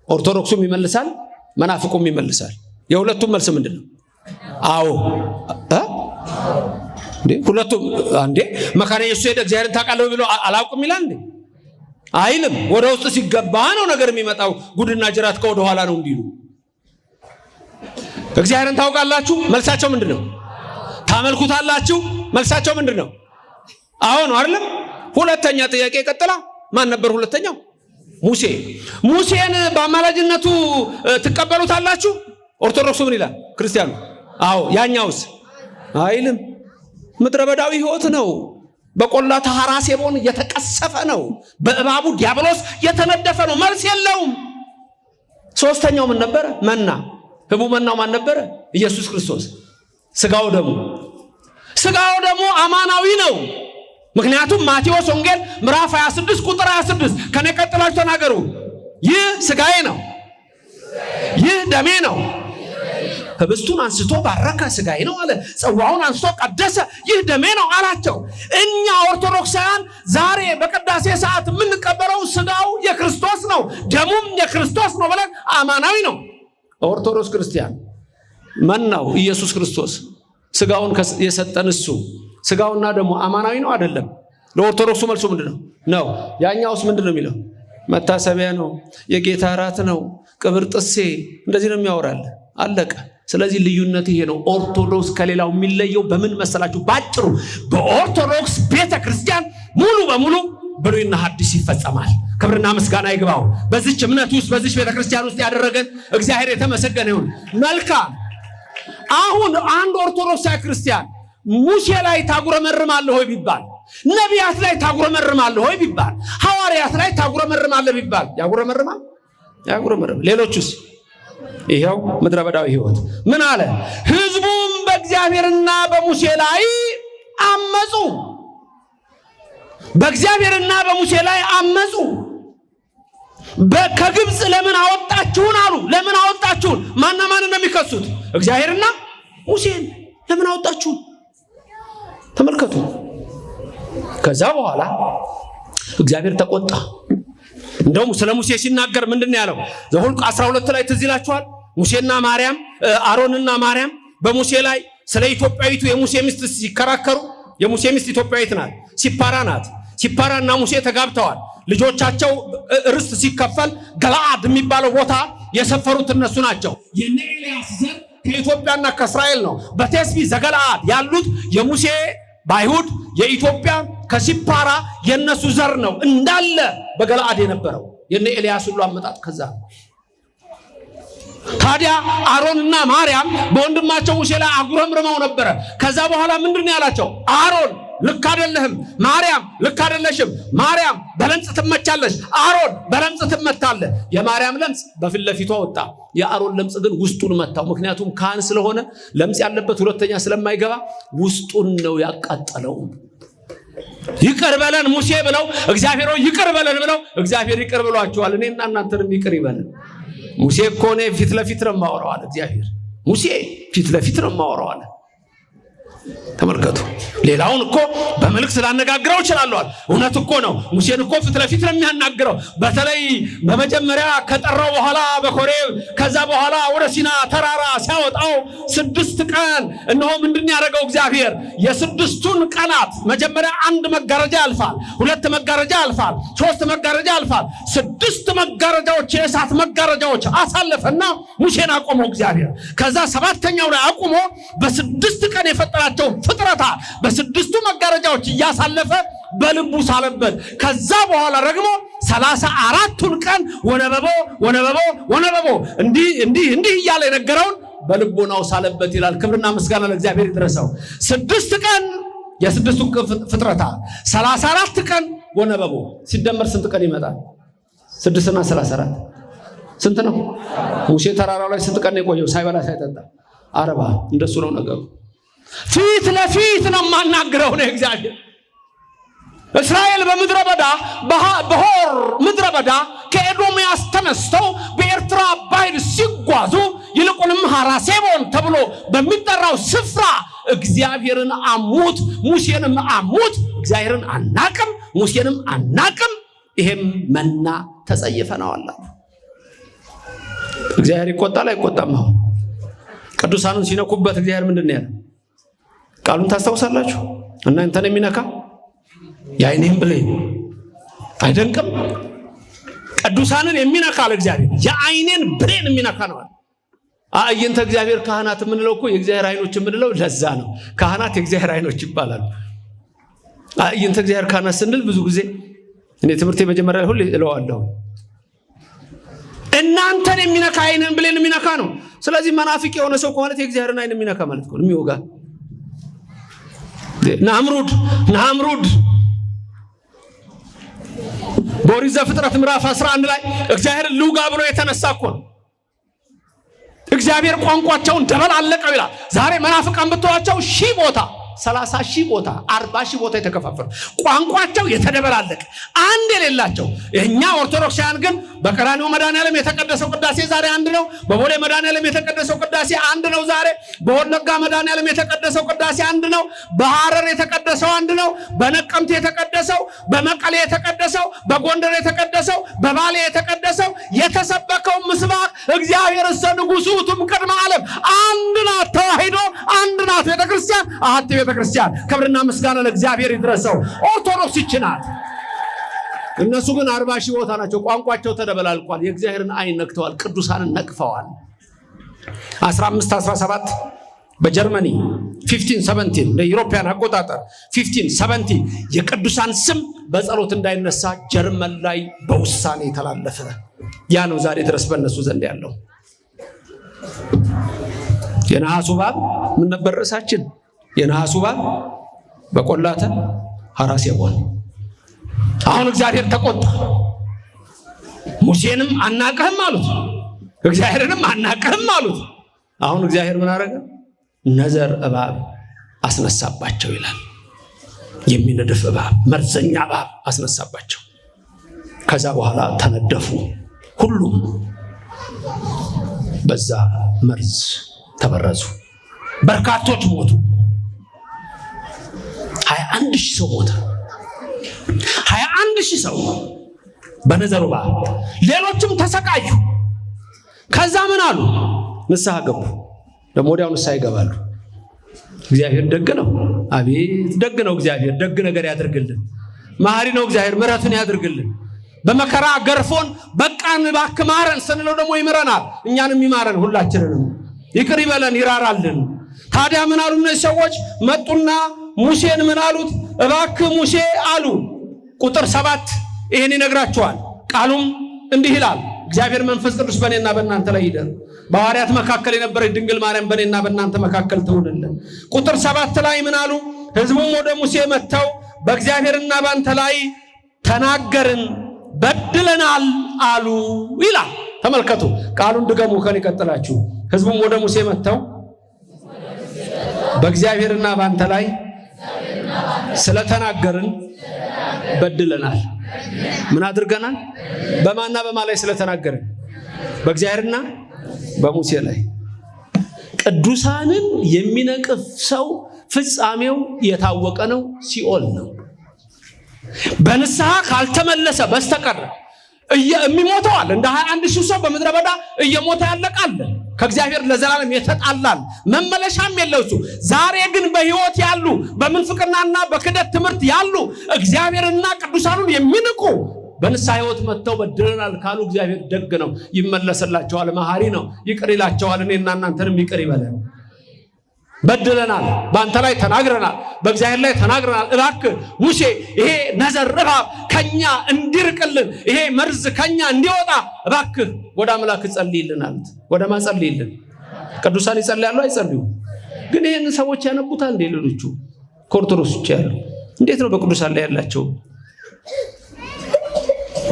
ኦርቶዶክሱም ይመልሳል፣ መናፍቁም ይመልሳል። የሁለቱም መልስ ምንድነው? አዎ። እንዴ ሁለቱም አንዴ መካነ ኢየሱስ ሄደ እግዚአብሔርን ታውቃለህ ብሎ አላውቅም ይላል እንዴ? አይልም። ወደ ውስጥ ሲገባ ነው ነገር የሚመጣው። ጉድና ጅራት ከወደ ኋላ ነው እንዲሉ። እግዚአብሔርን ታውቃላችሁ? መልሳቸው ምንድነው? ታመልኩታላችሁ? መልሳቸው ምንድነው? አዎ ነው አይደለም? ሁለተኛ ጥያቄ ቀጥላ ማን ነበር ሁለተኛው? ሙሴ። ሙሴን በአማላጅነቱ ትቀበሉታላችሁ? ኦርቶዶክሱ ምን ይላል? ክርስቲያኑ አዎ። ያኛውስ? አይልም። ምድረ በዳዊ ሕይወት ነው። በቆላ ተሐራ ሴቦን የተቀሰፈ ነው። በእባቡ ዲያብሎስ የተነደፈ ነው። መልስ የለውም። ሶስተኛው ምን ነበረ? መና። ህቡ መናው ማን ነበረ? ኢየሱስ ክርስቶስ። ስጋው ደሙ። ስጋው ደሙ አማናዊ ነው። ምክንያቱም ማቴዎስ ወንጌል ምዕራፍ 26 ቁጥር 26 ከኔ ቀጥላችሁ ተናገሩ። ይህ ስጋዬ ነው፣ ይህ ደሜ ነው። ህብስቱን አንስቶ ባረከ፣ ስጋዬ ነው አለ። ጽዋውን አንስቶ ቀደሰ፣ ይህ ደሜ ነው አላቸው። እኛ ኦርቶዶክሳውያን ዛሬ በቅዳሴ ሰዓት የምንቀበለው ስጋው የክርስቶስ ነው፣ ደሙም የክርስቶስ ነው ብለን አማናዊ ነው። ኦርቶዶክስ ክርስቲያን መናው ኢየሱስ ክርስቶስ፣ ስጋውን የሰጠን እሱ። ስጋውና ደሙ አማናዊ ነው አይደለም? ለኦርቶዶክሱ መልሱ ምንድነው? ነው። ያኛውስ ምንድነው የሚለው? መታሰቢያ ነው፣ የጌታ እራት ነው፣ ቅብር ጥሴ፣ እንደዚህ ነው የሚያወራል። አለቀ። ስለዚህ ልዩነት ይሄ ነው። ኦርቶዶክስ ከሌላው የሚለየው በምን መሰላችሁ? ባጭሩ በኦርቶዶክስ ቤተክርስቲያን ሙሉ በሙሉ ብሉይና ሐዲስ ይፈጸማል። ክብርና ምስጋና ይግባው። በዚች እምነት ውስጥ በዚች ቤተክርስቲያን ውስጥ ያደረገን እግዚአብሔር የተመሰገነ ይሁን። መልካም። አሁን አንድ ኦርቶዶክሳዊ ክርስቲያን ሙሴ ላይ ታጉረመርማለህ ሆይ ቢባል፣ ነቢያት ላይ ታጉረመርማለህ ሆይ ቢባል፣ ሐዋርያት ላይ ታጉረመርማለህ ቢባል ያጉረመርማል? ያጉረመርም። ሌሎቹስ? ይሄው ምድረ በዳዊ ሕይወት ምን አለ? ሕዝቡም በእግዚአብሔርና በሙሴ ላይ አመፁ። በእግዚአብሔርና በሙሴ ላይ አመፁ። ከግብፅ ለምን አወጣችሁን አሉ። ለምን አወጣችሁን? ማና ማን ነው የሚከሱት? እግዚአብሔርና ሙሴን። ለምን አወጣችሁን? ተመልከቱ። ከዛ በኋላ እግዚአብሔር ተቆጣ። እንደውም ስለ ሙሴ ሲናገር ምንድነው ያለው? ዘኍልቍ 12 ላይ ትዝ ይላችኋል። ሙሴና ማርያም፣ አሮንና ማርያም በሙሴ ላይ ስለ ኢትዮጵያዊቱ የሙሴ ሚስት ሲከራከሩ፣ የሙሴ ሚስት ኢትዮጵያዊት ናት፣ ሲፓራ ናት። ሲፓራና ሙሴ ተጋብተዋል። ልጆቻቸው ርስት ሲከፈል ገለዓድ የሚባለው ቦታ የሰፈሩት እነሱ ናቸው። የነ ኤልያስ ዘር ከኢትዮጵያና ከእስራኤል ነው። በቴስቢ ዘገለዓድ ያሉት የሙሴ በአይሁድ፣ የኢትዮጵያ ከሲፓራ የነሱ ዘር ነው እንዳለ በገለዓድ የነበረው። የነ ኤልያስ ሁሉ አመጣጥ ከዛ። ታዲያ አሮንና ማርያም በወንድማቸው ሙሴ ላይ አጉረምርመው ነበረ። ከዛ በኋላ ምንድነው ያላቸው? አሮን ልክ አይደለህም፣ ማርያም ልክ አይደለሽም። ማርያም በለምጽ ትመቻለሽ፣ አሮን በለምጽ ትመታለህ። የማርያም ለምጽ በፊት ለፊቷ ወጣ፣ የአሮን ለምጽ ግን ውስጡን መታው። ምክንያቱም ካህን ስለሆነ ለምጽ ያለበት ሁለተኛ ስለማይገባ ውስጡን ነው ያቃጠለው። ይቅር በለን ሙሴ ብለው እግዚአብሔር ይቅር በለን ብለው እግዚአብሔር ይቅር ብሏቸዋል። እኔና እናንተንም ይቅር ይበለን። ሙሴ እኮ እኔ ፊት ለፊት ነው የማወራው አለ እግዚአብሔር። ሙሴ ፊት ለፊት ነው የማወራው አለ። ተመልከቱ። ሌላውን እኮ በመልእክት ላነጋግረው እችላለሁ። እውነት እኮ ነው። ሙሴን እኮ ፊት ለፊት ነው የሚያናግረው። በተለይ በመጀመሪያ ከጠራው በኋላ በኮሬብ ከዛ በኋላ ወደ ሲና ተራራ ሲያወጣው 6 ቀን እነሆ ምንድን ያደረገው እግዚአብሔር የ6ቱን ቀናት መጀመሪያ 1 መጋረጃ ያልፋል፣ 2 መጋረጃ ያልፋል፣ 3 መጋረጃ ያልፋል። 6 መጋረጃዎች የእሳት መጋረጃዎች አሳለፈና ሙሴን አቆመው እግዚአብሔር። ከዛ 7ኛው ላይ አቁሞ በ6 ቀን የፈጠራቸው ፍጥረታት በ6ቱ መጋረጃዎች እያሳለፈ በልቡ ሳለበት። ከዛ በኋላ ደግሞ 34ቱን ቀን ወነበቦ እንዲህ እያለ የነገረውን በልቦናው ሳለበት ይላል። ክብርና ምስጋና ለእግዚአብሔር ይድረሰው። 6 ቀን የ6ቱ ፍጥረታት 34 ቀን ወነበቦ ሲደመር ስንት ቀን ይመጣል? 6 እና 34 ስንት ነው? ሙሴ ተራራው ላይ ስንት ቀን የቆየው ሳይበላ ሳይጠጣ? 40። እንደሱ ነው ነገሩ። ፊት ለፊት ነው ማናገረው ነው እግዚአብሔር። እስራኤል በምድረ በዳ በሆር ምድረ በዳ ከኤዶምያስ ተነስተው በኤርትራ ባሕር ሲጓዙ ይልቁንም ሐራሴቦን ተብሎ በሚጠራው ስፍራ እግዚአብሔርን አሙት፣ ሙሴንም አሙት። እግዚአብሔርን አናቅም፣ ሙሴንም አናቅም። ይሄም መና ተጸይፈናል። እግዚአብሔር ይቆጣል አይቆጣም? ቅዱሳኑን ሲነኩበት እግዚአብሔር ምንድን ነው ያለው? ቃሉን ታስታውሳላችሁ? እናንተን የሚነካ የዓይኔን ብሌን አይደንቅም? ቅዱሳንን የሚነካ ለእግዚአብሔር የዓይኔን ብሌን የሚነካ ነው። አየንተ እግዚአብሔር ካህናት የምንለው እኮ የእግዚአብሔር ዓይኖች የምንለው ለዛ ነው። ካህናት የእግዚአብሔር ዓይኖች ይባላሉ። አየንተ እግዚአብሔር ካህናት ስንል ብዙ ጊዜ እኔ ትምህርቴ መጀመሪያ ላይ ሁሉ እለዋለሁ እናንተን የሚነካ ዓይኔን ብሌን የሚነካ ነው። ስለዚህ መናፍቅ የሆነ ሰው ከሆነ የእግዚአብሔርን ዓይን የሚነካ ማለት ነው፣ የሚወጋ ናምሩድ በኦሪት ዘፍጥረት ምዕራፍ 11 ላይ እግዚአብሔር ልውጋ ብሎ የተነሳ እኮ ነው። እግዚአብሔር ቋንቋቸውን ደበላለቀው ይላል። ዛሬ መናፍቃን ብትዋቸው 1000 ቦታ 30,000 ቦታ 40,000 ቦታ የተከፋፈሉ ቋንቋቸው የተደበላለቀ አንድ የሌላቸው። እኛ ኦርቶዶክሳውያን ግን በቀራንዮ መድኃኔዓለም የተቀደሰው ቅዳሴ ዛሬ አንድ ነው። በቦሌ መድኃኔዓለም የተቀደሰው ቅዳሴ አንድ ነው። ዛሬ በወለጋ መድኃኔዓለም የተቀደሰው ቅዳሴ አንድ ነው። በሐረር የተቀደሰው አንድ ነው። በነቀምት የተቀደሰው፣ በመቀሌ የተቀደሰው፣ በጎንደር የተቀደሰው፣ በባሌ የተቀደሰው የተሰበከው ምስባክ እግዚአብሔር እሰ ንጉሡ ውእቱ ቅድመ ዓለም አንድ ናት። ተዋሕዶ አንድ ናት። ቤተክርስቲያን አሐቲ ቤተክርስቲያን። ክብርና ምስጋና ለእግዚአብሔር ይድረሰው። ኦርቶዶክስ ይችናል። እነሱ ግን 40,000 ቦታ ናቸው። ቋንቋቸው ተደበላልቋል። የእግዚአብሔርን ዓይን ነክተዋል። ቅዱሳንን ነቅፈዋል። 1517 በጀርመኒ 1517 ለኢሮፒያን አቆጣጠር 1570 የቅዱሳን ስም በጸሎት እንዳይነሳ ጀርመን ላይ በውሳኔ ተላለፈ። ያ ነው ዛሬ ድረስ በእነሱ ዘንድ ያለው። የነሐሱ እባብ ምን ነበር ርዕሳችን? የነሐሱ እባብ በቆላተ ሐራሴቦን። አሁን እግዚአብሔር ተቆጣ። ሙሴንም አናቀህም አሉት፣ እግዚአብሔርንም አናቀህም አሉት። አሁን እግዚአብሔር ምን አደረገ? ነዘር እባብ አስነሳባቸው ይላል። የሚነድፍ እባብ፣ መርዘኛ እባብ አስነሳባቸው። ከዛ በኋላ ተነደፉ። ሁሉም በዛ መርዝ ተበረዙ። በርካቶች ሞቱ። 21,000 ሰው ሞተ። 21,000 ሰው በነዘሩ እባብ። ሌሎችም ተሰቃዩ። ከዛ ምን አሉ? ንስሐ ገቡ። ደግሞ ወዲያው ንስሐ ይገባሉ። እግዚአብሔር ደግ ነው። አቤት ደግ ነው እግዚአብሔር። ደግ ነገር ያድርግልን። መሐሪ ነው እግዚአብሔር። ምሕረቱን ያድርግልን። በመከራ ገርፎን በቃን እባክህ ማረን ስንለው ደግሞ ይምረናል። እኛንም ይማረን፣ ሁላችንንም ይቅር ይበለን፣ ይራራልን። ታዲያ ምን አሉ እነዚህ ሰዎች? መጡና ሙሴን ምን አሉት? እባክህ ሙሴ አሉ። ቁጥር 7 ይሄን ይነግራቸዋል። ቃሉም እንዲህ ይላል፣ እግዚአብሔር መንፈስ ቅዱስ በእኔና በእናንተ ላይ ይደር፣ በሐዋርያት መካከል የነበረች ድንግል ማርያም በእኔና በእናንተ መካከል ትሁንልን። ቁጥር 7 ላይ ምን አሉ? ሕዝቡም ወደ ሙሴ መጥተው በእግዚአብሔርና በአንተ ላይ ተናገርን፣ በድለናል አሉ ይላል። ተመልከቱ፣ ቃሉን ድገሙ ከኔ ቀጥላችሁ። ሕዝቡም ወደ ሙሴ መጥተው በእግዚአብሔርና በአንተ ላይ ስለተናገርን በድለናል። ምን አድርገናል? በማና በማ ላይ ስለተናገረ? በእግዚአብሔርና በሙሴ ላይ። ቅዱሳንን የሚነቅፍ ሰው ፍጻሜው የታወቀ ነው፣ ሲኦል ነው። በንስሐ ካልተመለሰ በስተቀር የሚሞተዋል። እንደ 21,000 ሰው በምድረ በዳ እየሞተ ያለቃል። ከእግዚአብሔር ለዘላለም የተጣላል፣ መመለሻም የለው እሱ። ዛሬ ግን በሕይወት ያሉ በምንፍቅናና በክደት ትምህርት ያሉ እግዚአብሔርና ቅዱሳኑን የሚንቁ በንስሐ ሕይወት መጥተው በድለናል ካሉ እግዚአብሔር ደግ ነው፣ ይመለስላቸዋል፣ መሐሪ ነው፣ ይቅር ይላቸዋል። እኔና እናንተንም ይቅር ይበለን። በድለናል፣ በአንተ ላይ ተናግረናል፣ በእግዚአብሔር ላይ ተናግረናል። እባክህ ሙሴ ይሄ ነዘር እባብ ከኛ እንዲርቅልን፣ ይሄ መርዝ ከኛ እንዲወጣ እባክህ ወደ አምላክ ጸልይልን አሉት። ወደ ማን ጸልይልን? ቅዱሳን ይጸልያሉ አይጸልዩ? ግን ይሄን ሰዎች ያነቡታል እንዴ? ሌሎቹ ከኦርቶዶክሶች ያሉ እንዴት ነው በቅዱሳን ላይ ያላቸው?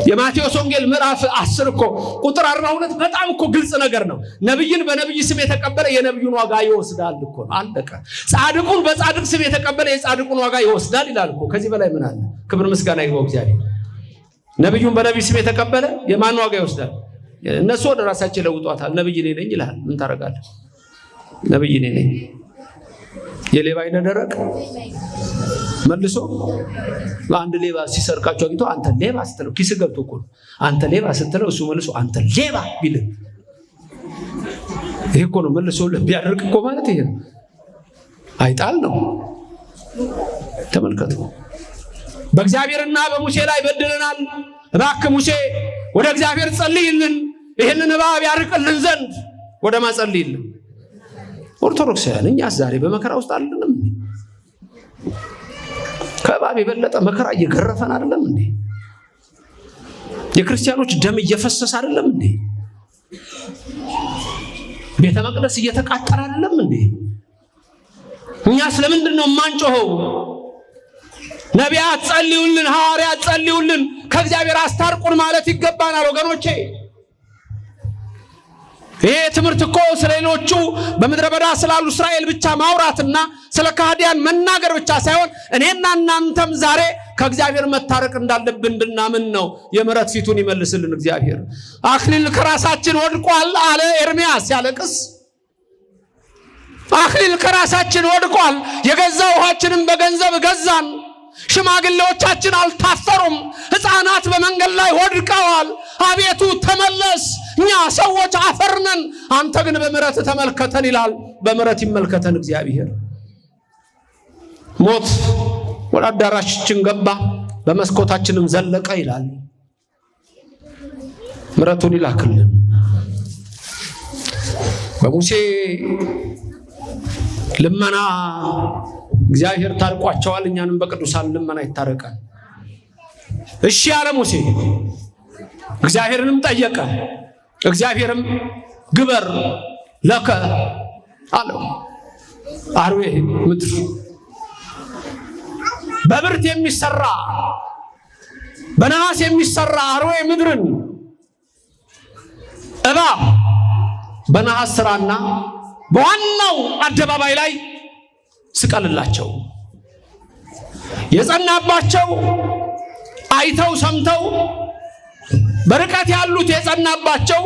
የማቴዎስ ወንጌል ምዕራፍ 10 እኮ ቁጥር 42 በጣም እኮ ግልጽ ነገር ነው። ነብይን በነብይ ስም የተቀበለ የነብዩን ዋጋ ይወስዳል እኮ ነው። አለቀ። ጻድቁን በጻድቅ ስም የተቀበለ የጻድቁን ዋጋ ይወስዳል ይላል እኮ። ከዚህ በላይ ምን አለ? ክብር ምስጋና ይግባው እግዚአብሔር። ነብዩን በነብይ ስም የተቀበለ የማን ዋጋ ይወስዳል? እነሱ ወደ ራሳቸው ለውጧታል። ነብይ እኔ ነኝ ይላል። ምን ታረጋለህ? ነብይ እኔ ነኝ። የሌባ አይነ ደረቅ መልሶ አንድ ሌባ ሲሰርቃቸው አግኝቶ አንተ ሌባ ስትለው ኪስ ገብቶ እኮ አንተ ሌባ ስትለው እሱ መልሶ አንተ ሌባ ቢል ይሄ እኮ ነው መልሶ ቢያደርግ እኮ ማለት ይሄ ነው። አይጣል ነው። ተመልከቱ። በእግዚአብሔርና በሙሴ ላይ በድለናል። እባክህ ሙሴ ወደ እግዚአብሔር ጸልይልን፣ ይሄንን እባብ ያርቅልን ዘንድ ወደ ማን ጸልይልን? ኦርቶዶክሳውያን እኛስ ዛሬ በመከራ ውስጥ አይደለም እንዴ? ከእባብ የበለጠ መከራ እየገረፈን አይደለም እንዴ? የክርስቲያኖች ደም እየፈሰሰ አይደለም እንዴ? ቤተ መቅደስ እየተቃጠለ አይደለም እንዴ? እኛስ ለምንድን ነው የማንጮኸው? ነቢያት ጸልዩልን፣ ሐዋርያት ጸልዩልን፣ ከእግዚአብሔር አስታርቁን ማለት ይገባናል ወገኖቼ። ይሄ ትምህርት እኮ ስለሌሎቹ በምድረ በዳ ስላሉ እስራኤል ብቻ ማውራትና ስለ ካህዲያን መናገር ብቻ ሳይሆን እኔና እናንተም ዛሬ ከእግዚአብሔር መታረቅ እንዳለብን እንድናምን ነው። የምሕረት ፊቱን ይመልስልን እግዚአብሔር። አክሊል ከራሳችን ወድቋል አለ ኤርምያስ ሲያለቅስ። አክሊል ከራሳችን ወድቋል። የገዛ ውሃችንን በገንዘብ ገዛን። ሽማግሌዎቻችን አልታፈሩም። ሕፃናት በመንገድ ላይ ወድቀዋል። አቤቱ ተመለስ፣ እኛ ሰዎች አፈርነን፣ አንተ ግን በምሕረት ተመልከተን ይላል። በምሕረት ይመልከተን እግዚአብሔር። ሞት ወደ አዳራሻችን ገባ፣ በመስኮታችንም ዘለቀ ይላል። ምሕረቱን ይላክልን። በሙሴ ልመና እግዚአብሔር ታርቋቸዋል። እኛንም በቅዱሳን ልመና ይታረቃል። እሺ ያለ ሙሴ እግዚአብሔርንም ጠየቀ። እግዚአብሔርም ግበር ለከ አለው አርዌ ምድር በብርት የሚሰራ በነሐስ የሚሰራ አርዌ ምድርን እባብ በነሐስ ስራና በዋናው አደባባይ ላይ ስቀልላቸው። የጸናባቸው አይተው ሰምተው በርቀት ያሉት የጸናባቸው፣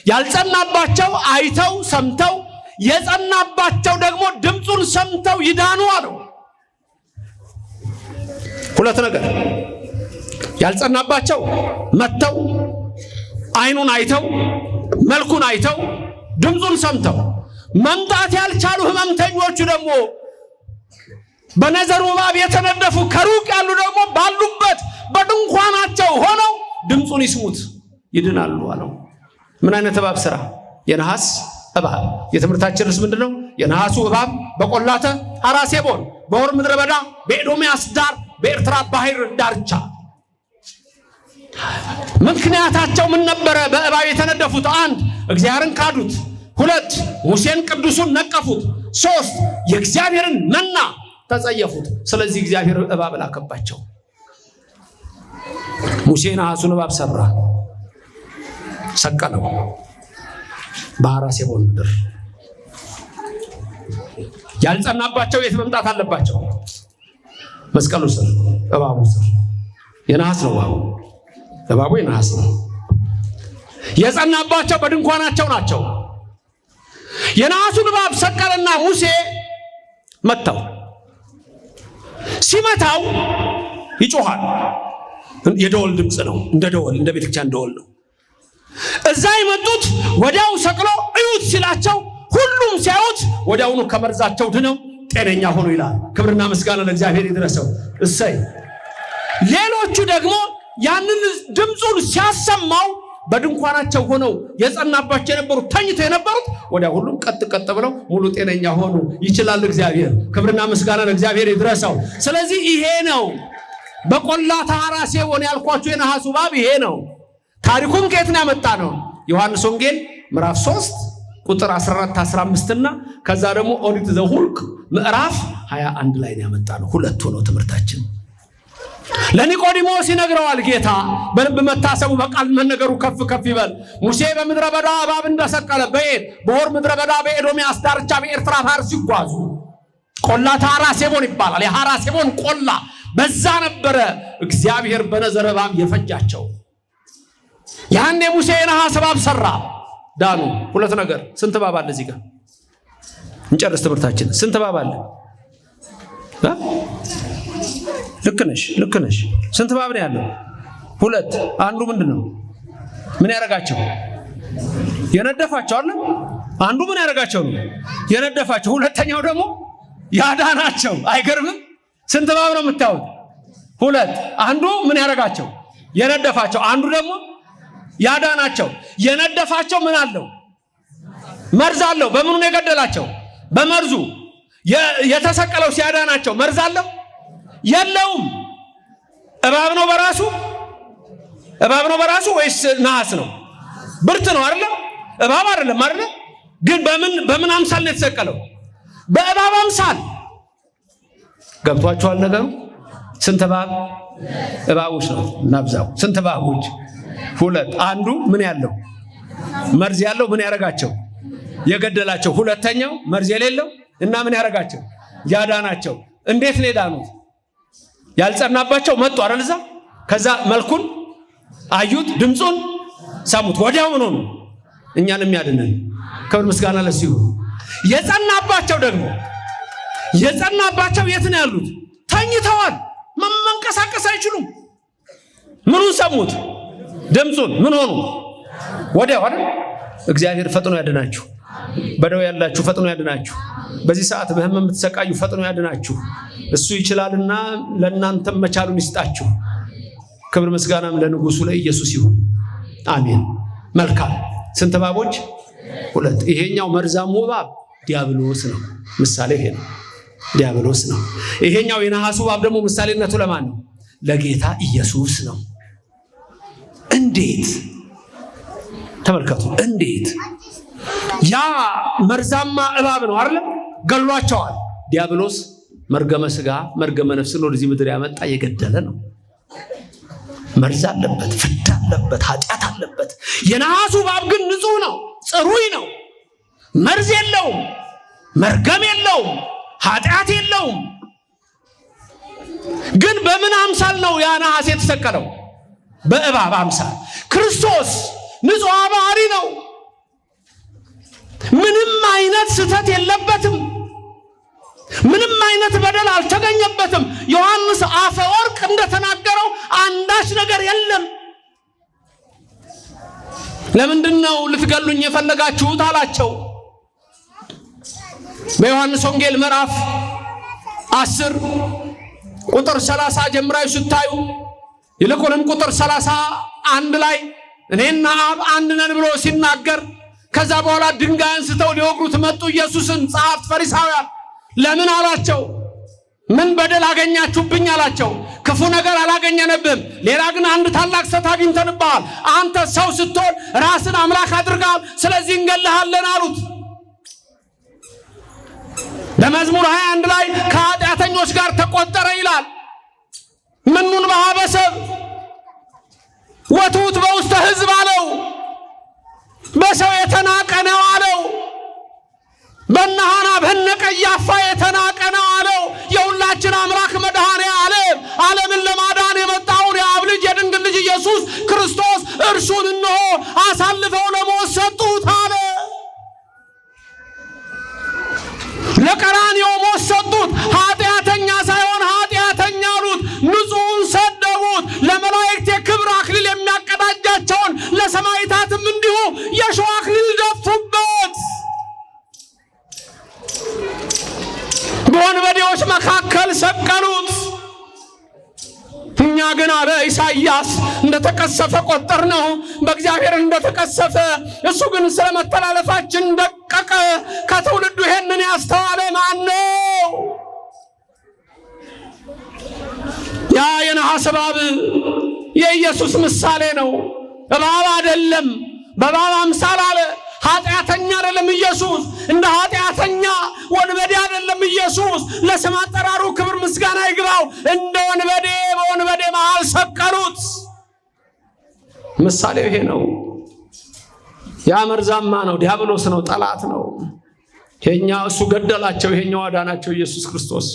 ያልጸናባቸው አይተው ሰምተው የጸናባቸው ደግሞ ድምፁን ሰምተው ይዳኑ አለው። ሁለት ነገር። ያልጸናባቸው መጥተው አይኑን አይተው መልኩን አይተው ድምፁን ሰምተው፣ መምጣት ያልቻሉ ህመምተኞቹ ደግሞ በነዘሩ እባብ የተነደፉ ከሩቅ ያሉ ደግሞ ባሉበት በድንኳናቸው ሆነው ድምፁን ይስሙት ይድናሉ አለው። ምን አይነት እባብ ስራ? የነሐስ እባብ። የትምህርታችን ርዕስ ምንድነው? የነሐሱ እባብ በቆላተ ሐራሴቦን በሆር ምድረ በዳ በኤዶምያስ ዳር በኤርትራ ባህር ዳርቻ። ምክንያታቸው ምን ነበረ? በእባብ የተነደፉት 1 እግዚአብሔርን ካዱት፣ 2 ሙሴን ቅዱሱን ነቀፉት፣ 3 የእግዚአብሔርን መና ተጸየፉት። ስለዚህ እግዚአብሔር እባብ ላከባቸው። ሙሴ ነሐሱን እባብ ሰራ፣ ሰቀለው በሐራሴቦን ምድር። ያልጸናባቸው የት መምጣት አለባቸው? መስቀሉ ስር እባቡ ስር የነሐስ ነው እባቡ የነሐስ ነው። የጸናባቸው በድንኳናቸው ናቸው። የነሐሱን እባብ ሰቀለና ሙሴ መታው። ሲመታው ይጮሃል። የደወል ድምፅ ነው። እንደ ደወል እንደ ቤተክርስቲያን ደወል ነው። እዛ የመጡት ወዲያው ሰቅሎ እዩት ሲላቸው ሁሉም ሲያዩት ወዲያውኑ ከመርዛቸው ድነው ጤነኛ ሆኖ ይላል። ክብርና ምስጋና ለእግዚአብሔር ይድረሰው። እሰይ። ሌሎቹ ደግሞ ያንን ድምፁን ሲያሰማው በድንኳናቸው ሆነው የጸናባቸው የነበሩት ተኝተው የነበሩት ወዲያ ሁሉም ቀጥ ብለው ሙሉ ጤነኛ ሆኑ። ይችላል እግዚአብሔር። ክብርና ምስጋና ለእግዚአብሔር ይድረሰው። ስለዚህ ይሄ ነው በቆላ ተራራ ሴቦን ያልኳችሁ የነሐሱ እባብ ይሄ ነው። ታሪኩም ከየት ነው ያመጣ ነው? ዮሐንስ ወንጌል ምዕራፍ 3 ቁጥር 14 15 እና ከዛ ደግሞ ኦሪት ዘኍልቍ ምዕራፍ 21 ላይ ነው ያመጣ ነው። ሁለቱ ነው ትምህርታችን። ለኒቆዲሞስ ይነግረዋል ጌታ በልብ መታሰቡ በቃል መነገሩ ከፍ ይበል። ሙሴ በምድረ በዳ እባብ እንደሰቀለ በሆር ምድረ በዳ በኤዶምያስ ዳርቻ በኤርትራ ባህር ሲጓዙ ቆላ ተራራ ሴቦን ይባላል። የሐራ ሴቦን ቆላ በዛ ነበረ እግዚአብሔር በነዘረ እባብ የፈጃቸው። ያን የሙሴ የነሐስ እባብ ሰራ፣ ዳኑ። ሁለት ነገር። ስንት እባብ አለ እዚህ ጋር? እንጨርስ ትምህርታችን። ስንት እባብ አለ? ልክ ነሽ። ስንት እባብ ነው ያለው? ሁለት። አንዱ ምንድነው? ምን ያረጋቸው? የነደፋቸው አለ። አንዱ ምን ያረጋቸው ነው? የነደፋቸው። ሁለተኛው ደግሞ ያዳናቸው። አይገርምም? ስንት እባብ ነው የምታዩት? ሁለት። አንዱ ምን ያረጋቸው? የነደፋቸው። አንዱ ደግሞ ያዳናቸው። የነደፋቸው ምን አለው? መርዝ አለው። በምኑ ነው የገደላቸው? በመርዙ። የተሰቀለው ሲያዳናቸው መርዝ አለው? የለውም። እባብ ነው በራሱ ወይስ ነሐስ ነው? ብርት ነው አይደል? እባብ አይደለም አይደል? ግን በምን አምሳል ነው የተሰቀለው? በእባብ አምሳል። ገብቷችኋል ነገሩ? ስንት እባቦች ነው እናብዛው? ስንት እባቦች? ሁለት። አንዱ ምን ያለው? መርዝ ያለው። ምን ያረጋቸው? የገደላቸው። ሁለተኛው መርዝ የሌለው እና ምን ያረጋቸው? ያዳናቸው። እንዴት ነው የዳኑት? ያልጸናባቸው መጡ አይደል? እዛ ከዛ መልኩን አዩት፣ ድምፁን ሰሙት፣ ወዲያው ምን ሆኑ? እኛንም ያድነን። ክብር ምስጋና ለሱ ይሁን። የጸናባቸው ደግሞ የት ነው ያሉት? ተኝተዋል። መንቀሳቀስ አይችሉም። ምኑን ሰሙት? ድምፁን። ምን ሆኑ? ወዲያው አይደል? እግዚአብሔር ፈጥኖ ያድናችሁ። በደዌ ያላችሁ ፈጥኖ ያድናችሁ። በዚህ ሰዓት በህመም የምትሰቃዩ ፈጥኖ ያድናችሁ። እሱ ይችላልና ለእናንተም መቻሉን ይስጣችሁ። ክብር ምስጋናም ለንጉሱ ለኢየሱስ ይሁን። አሜን። መልካም። ስንት እባቦች? ሁለት። ይሄኛው መርዛሙ እባብ ዲያብሎስ ነው። ምሳሌ ይሄ ነው፣ ዲያብሎስ ነው። ይሄኛው የነሐሱ እባብ ደግሞ ምሳሌነቱ ለማን ነው? ለጌታ ኢየሱስ ነው። እንዴት? ተመልከቱ። እንዴት ያ መርዛማ እባብ ነው አይደል? ገሏቸዋል። ዲያብሎስ መርገመ ስጋ መርገመ ነፍስን ወደዚህ ምድር ያመጣ የገደለ ነው። መርዝ አለበት፣ ፍዳ አለበት፣ ኃጢአት አለበት። የነሐሱ እባብ ግን ንጹህ ነው፣ ጽሩይ ነው። መርዝ የለውም፣ መርገም የለውም፣ ኃጢአት የለውም። ግን በምን አምሳል ነው ያ ነሐስ የተሰቀለው? በእባብ አምሳል። ክርስቶስ ንጹሕ ባህሪ ነው። ምንም አይነት ስህተት የለበትም። ምንም አይነት በደል አልተገኘበትም። ዮሐንስ አፈወርቅ እንደተናገረው አንዳች ነገር የለም። ለምንድነው ልትገሉኝ የፈለጋችሁት አላቸው። በዮሐንስ ወንጌል ምዕራፍ 10 ቁጥር 30 ጀምራችሁ ስታዩ፣ ይልቁንም ቁጥር 31 ላይ እኔና አብ አንድ ነን ብሎ ሲናገር፣ ከዛ በኋላ ድንጋይ አንስተው ሊወግሩት መጡ ኢየሱስን ጸሐፍት ፈሪሳውያን። ለምን አላቸው? ምን በደል አገኛችሁብኝ አላቸው። ክፉ ነገር አላገኘንብህም፣ ሌላ ግን አንድ ታላቅ ስህተት አግኝተንብሃል። አንተ ሰው ስትሆን ራስን አምላክ አድርገሃል፣ ስለዚህ እንገልሃለን አሉት። በመዝሙር 21 ላይ ከኃጢአተኞች ጋር ተቆጠረ ይላል። ምኑን በሀበሰብ ወትውት በውስተ ሕዝብ አለው። በሰው የተናቀ ነው አለው። በነ ሐና በነ ቀያፋ የተናቀ ነው አለው። የሁላችን አምላክ መድኃኔ ክርስቶስ እርሱን እነሆ አሳልፈው ለሞት ሰጡት አለ። ለቀራንዮ ሞት ሰጡት። ኃጢአተኛ ሳይሆን ኃጢአተኛ አሉት። ንጹሕን ሰደቡት። ለመላእክት የክብር አክሊል የሚያቀዳጃቸውን ለሰማዕታትም እንዲሁ የሾህ አክሊል ደፉበት። በወንበዴዎች መካከል ሰቀሉት። እኛ ግን አለ ኢሳይያስ እንደተቀሰፈ ቆጠር ነው፣ በእግዚአብሔር እንደተቀሰፈ። እሱ ግን ስለ መተላለፋችን ደቀቀ። ከትውልዱ ይሄንን ያስተዋለ ማን ነው? ያ የነሐስ እባብ የኢየሱስ ምሳሌ ነው። እባብ አይደለም፣ በእባብ አምሳል አለ። ኃጢአተኛ አይደለም ኢየሱስ፣ እንደ ኃጢአተኛ ወንበዴ አይደለም ኢየሱስ። ለስም አጠራሩ ክብር ምስጋና ይግባው። እንደ ወንበዴ በወንበዴ መሃል ሰቀሉት። ምሳሌው ይሄ ነው። ያ መርዛማ ነው፣ ዲያብሎስ ነው፣ ጠላት ነው። ይሄኛ እሱ ገደላቸው፣ ይሄኛው አዳናቸው ኢየሱስ ክርስቶስ።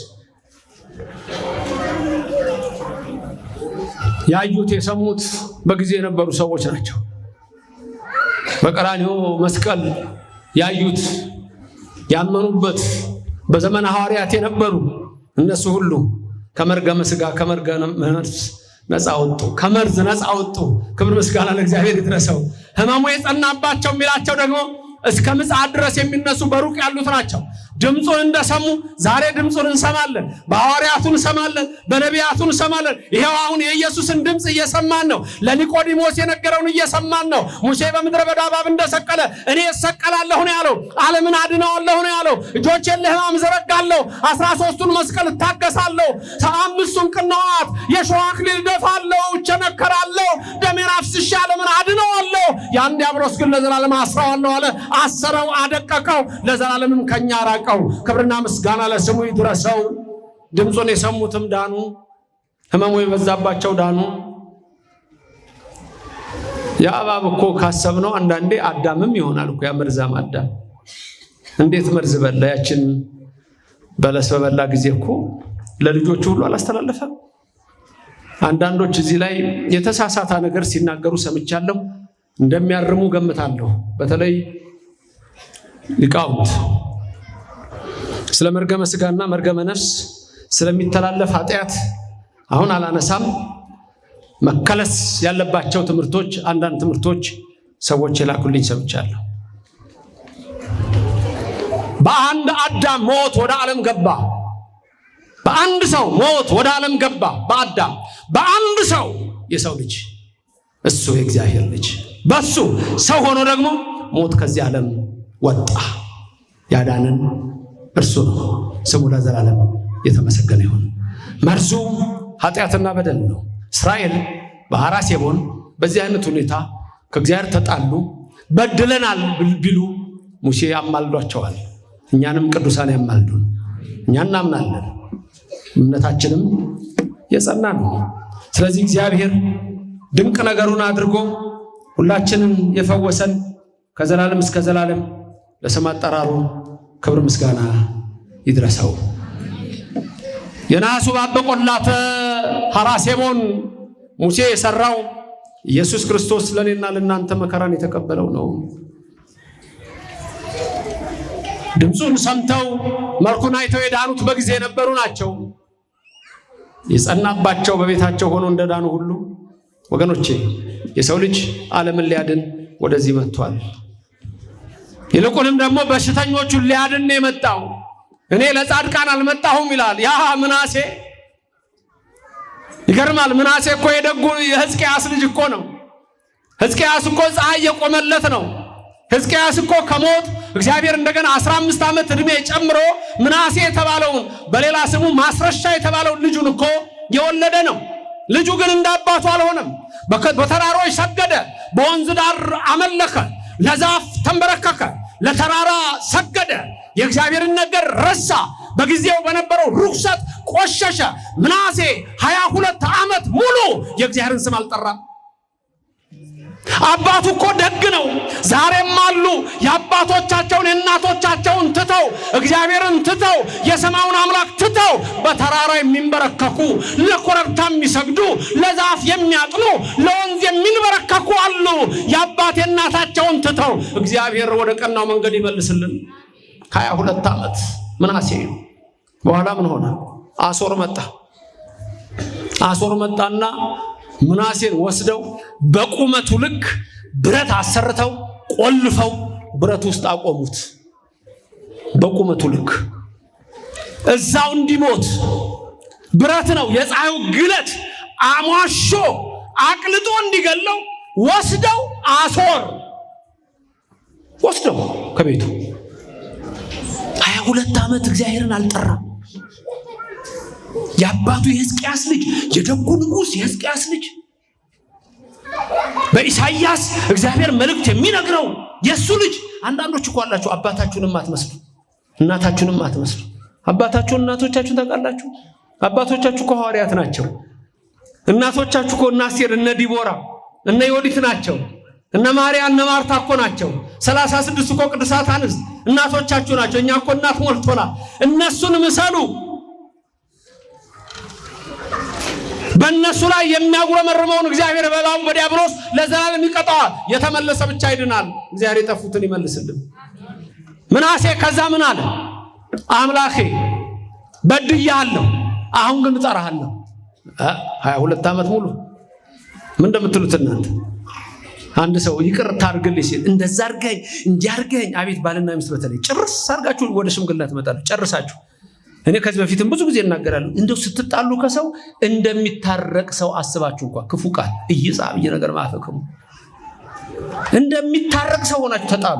ያዩት የሰሙት በጊዜ የነበሩ ሰዎች ናቸው። በቀራንዮ መስቀል ያዩት ያመኑበት በዘመነ ሐዋርያት የነበሩ እነሱ ሁሉ ከመርገመ ሥጋ ከመርገመ ነፍስ ነፃ ወጡ፣ ከመርዝ ነፃ ወጡ። ክብር ምስጋና ለእግዚአብሔር ይድረሰው። ሕመሙ የጸናባቸው የሚላቸው ደግሞ እስከ ምጽአት ድረስ የሚነሱ በሩቅ ያሉት ናቸው። ድምፁን እንደሰሙ ዛሬ ድምፁን እንሰማለን። በሐዋርያቱ እንሰማለን፣ በነቢያቱ እንሰማለን። ይሄው አሁን የኢየሱስን ድምፅ እየሰማን ነው። ለኒቆዲሞስ የነገረውን እየሰማን ነው። ሙሴ በምድረ በዳ እባብ እንደሰቀለ እኔ እሰቀላለሁ ነው ያለው። ዓለምን አድነዋለሁ ነው ያለው። እጆቼን ለሕማም ዘረጋለሁ፣ 13ቱን መስቀል እታገሳለሁ፣ 5ቱን ቅንዋት የሾህ አክሊል ደፋለሁ፣ እቸነከራለሁ፣ ደሜን አፍስሼ ዓለምን አድነዋለሁ። ያን ዲያብሎስ ግን ለዘላለም አስረዋለሁ አለ። አሰረው፣ አደቀቀው፣ ለዘላለምም ከኛ ራቀው። ክብርና ምስጋና ለስሙ ይድረሰው። ድምፁን የሰሙትም ዳኑ፣ ሕመሙ የበዛባቸው ዳኑ። የእባብ እኮ ካሰብነው አንዳንዴ አዳምም ይሆናል እኮ። ያ መርዛም አዳም እንዴት መርዝ በላ? ያችን በለስ በበላ ጊዜ እኮ ለልጆቹ ሁሉ አላስተላለፈም። አንዳንዶች እዚህ ላይ የተሳሳተ ነገር ሲናገሩ ሰምቻለሁ፣ እንደሚያርሙ ገምታለሁ። በተለይ ሊቃውንት ስለ መርገመ ሥጋና መርገመ ነፍስ ስለሚተላለፍ ኃጢአት አሁን አላነሳም። መከለስ ያለባቸው ትምህርቶች፣ አንዳንድ ትምህርቶች ሰዎች የላኩልኝ ሰምቻለሁ። በአንድ አዳም ሞት ወደ ዓለም ገባ። በአንድ ሰው ሞት ወደ ዓለም ገባ። በአዳም በአንድ ሰው የሰው ልጅ እሱ የእግዚአብሔር ልጅ በሱ ሰው ሆኖ ደግሞ ሞት ከዚህ ዓለም ወጣ። ያዳነን እርሱ ነው። ስሙ ለዘላለም የተመሰገነ ይሁን። መርዙ ኃጢአትና በደል ነው። እስራኤል በሐራሴቦን በዚህ አይነት ሁኔታ ከእግዚአብሔር ተጣሉ። በድለናል ቢሉ ሙሴ ያማልዷቸዋል። እኛንም ቅዱሳን ያማልዱን። እኛ እናምናለን፣ እምነታችንም የጸና ነው። ስለዚህ እግዚአብሔር ድንቅ ነገሩን አድርጎ ሁላችንን የፈወሰን ከዘላለም እስከ ዘላለም ለስም አጠራሩ ክብር ምስጋና ይድረሰው። የነሐሱ እባብ በቈላተ ሐራሴቦን ሙሴ የሰራው ኢየሱስ ክርስቶስ ለእኔና ለእናንተ መከራን የተቀበለው ነው። ድምፁን ሰምተው መልኩን አይተው የዳኑት በጊዜ የነበሩ ናቸው። የጸናባቸው በቤታቸው ሆኖ እንደዳኑ ሁሉ ወገኖቼ የሰው ልጅ ዓለምን ሊያድን ወደዚህ መጥቷል። ይልቁንም ደግሞ በሽተኞቹን ሊያድን ነው የመጣው። እኔ ለጻድቃን አልመጣሁም ይላል ያ ምናሴ። ይገርማል። ምናሴ እኮ የደጉ የሕዝቅያስ ልጅ እኮ ነው። ሕዝቅያስ እኮ ፀሐይ የቆመለት ነው። ሕዝቅያስ እኮ ከሞት እግዚአብሔር እንደገና 15 ዓመት ዕድሜ ጨምሮ ምናሴ የተባለውን በሌላ ስሙ ማስረሻ የተባለውን ልጁን እኮ የወለደ ነው። ልጁ ግን እንዳባቱ አልሆነም። በተራሮች ሰገደ፣ በወንዝ ዳር አመለከ፣ ለዛፍ ተንበረከከ፣ ለተራራ ሰገደ። የእግዚአብሔርን ነገር ረሳ። በጊዜው በነበረው ርኩሰት ቆሸሸ። ምናሴ 22 ዓመት ሙሉ የእግዚአብሔርን ስም አልጠራም። አባቱ እኮ ደግ ነው። ዛሬም አሉ የአባቶቻቸውን የእናቶቻቸውን ትተው እግዚአብሔርን ትተው የሰማዩን አምላክ ትተው በተራራ የሚንበረከኩ ለኮረብታ የሚሰግዱ ለዛፍ የሚያጥኑ ለወንዝ የሚንበረከኩ አሉ። የአባት የእናታቸውን ትተው እግዚአብሔር ወደ ቀናው መንገድ ይመልስልን። 22 ዓመት ምናሴ በኋላ ምን ሆነ? አሶር መጣና ምናሴን ወስደው በቁመቱ ልክ ብረት አሰርተው ቆልፈው ብረት ውስጥ አቆሙት። በቁመቱ ልክ እዛው እንዲሞት ብረት ነው የፀሐዩ ግለት አሟሾ አቅልጦ እንዲገለው ወስደው አሶር ወስደው ከቤቱ 22 ዓመት እግዚአብሔርን አልጠራም። የአባቱ የሕዝቅያስ ልጅ የደጉ ንጉሥ የሕዝቅያስ ልጅ በኢሳይያስ እግዚአብሔር መልእክት የሚነግረው የሱ ልጅ። አንዳንዶች እኮ አላችሁ አባታችሁንም አትመስሉ እናታችሁንም አትመስሉ። አባታችሁን እናቶቻችሁን ታውቃላችሁ? አባቶቻችሁ እኮ ሐዋርያት ናቸው። እናቶቻችሁ እኮ እነ አስቴር እነ ዲቦራ እነ ዮዲት ናቸው። እነ ማርያም እነ ማርታ እኮ ናቸው። 36 እኮ ቅዱሳት አንስት እናቶቻችሁ ናቸው። እኛ እኮ እናት ሞልቶናል። እነሱን ምሰሉ። በእነሱ ላይ የሚያጉረመርመውን እግዚአብሔር በላው በዲያብሎስ ለዘላለም ይቀጣዋል። የተመለሰ ብቻ ይድናል። እግዚአብሔር የጠፉትን ይመልስልን። ምናሴ ከዛ ምን አለ? አምላኬ በድያለሁ፣ አሁን ግን እጠራሃለሁ። 22 ዓመት ሙሉ ምን እንደምትሉት እናንተ? አንድ ሰው ይቅርታ አድርግልኝ ሲል እንደዛ አድርገኝ እንዲያርገኝ፣ አቤት ባልና ሚስት በተለይ ጭርስ አድርጋችሁ ወደ ሽምግልና ትመጣላችሁ ጨርሳችሁ። እኔ ከዚህ በፊትም ብዙ ጊዜ እናገራለሁ። እንደው ስትጣሉ ከሰው እንደሚታረቅ ሰው አስባችሁ እንኳን ክፉ ቃል እይጻብ ነገር ማፈከሙ እንደሚታረቅ ሰው ሆናችሁ ተጣሉ።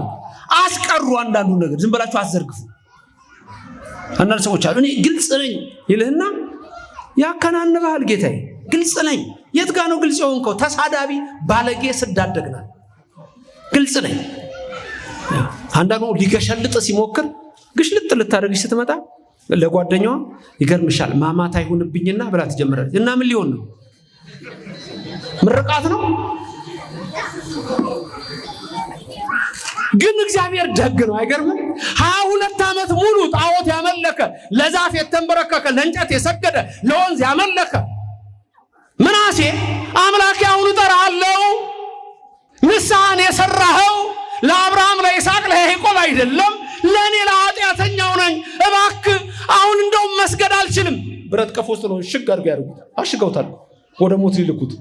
አስቀሩ አንዳንዱ ነገር ዝም ብላችሁ አዘርግፉ። አንዳንድ ሰዎች አሉ እኔ ግልጽ ነኝ ይልህና ያከናንባል። ጌታዬ ግልጽ ነኝ። የት ጋር ነው ግልጽ የሆንከው? ተሳዳቢ ባለጌ ስዳደግናል። ግልጽ ነኝ። አንዳንዱ ሊገሸልጥ ሲሞክር ግሽልጥ ልታደርግሽ ስትመጣ ለጓደኛዋ ይገርምሻል ማማት አይሁንብኝና ብላ ትጀምራለች። እና ምን ሊሆን ነው? ምርቃት ነው። ግን እግዚአብሔር ደግ ነው። አይገርምም? 22 ዓመት ሙሉ ጣዖት ያመለከ፣ ለዛፍ የተንበረከከ፣ ለእንጨት የሰገደ፣ ለወንዝ ያመለከ ምናሴ አምላኬ አሁን እጠራለሁ፣ ንስሐን የሰራኸው ለአብርሃም ለይስሐቅ ለያዕቆብ አይደለም ለኔ ለኃጢአተኛው ነኝ። እባክህ አሁን እንደውም መስገድ አልችልም። ብረት ቀፎ ውስጥ ነው ሽግ አድርገው ያደርጉት። አሽገውታል። ወደ ሞት ሊልኩት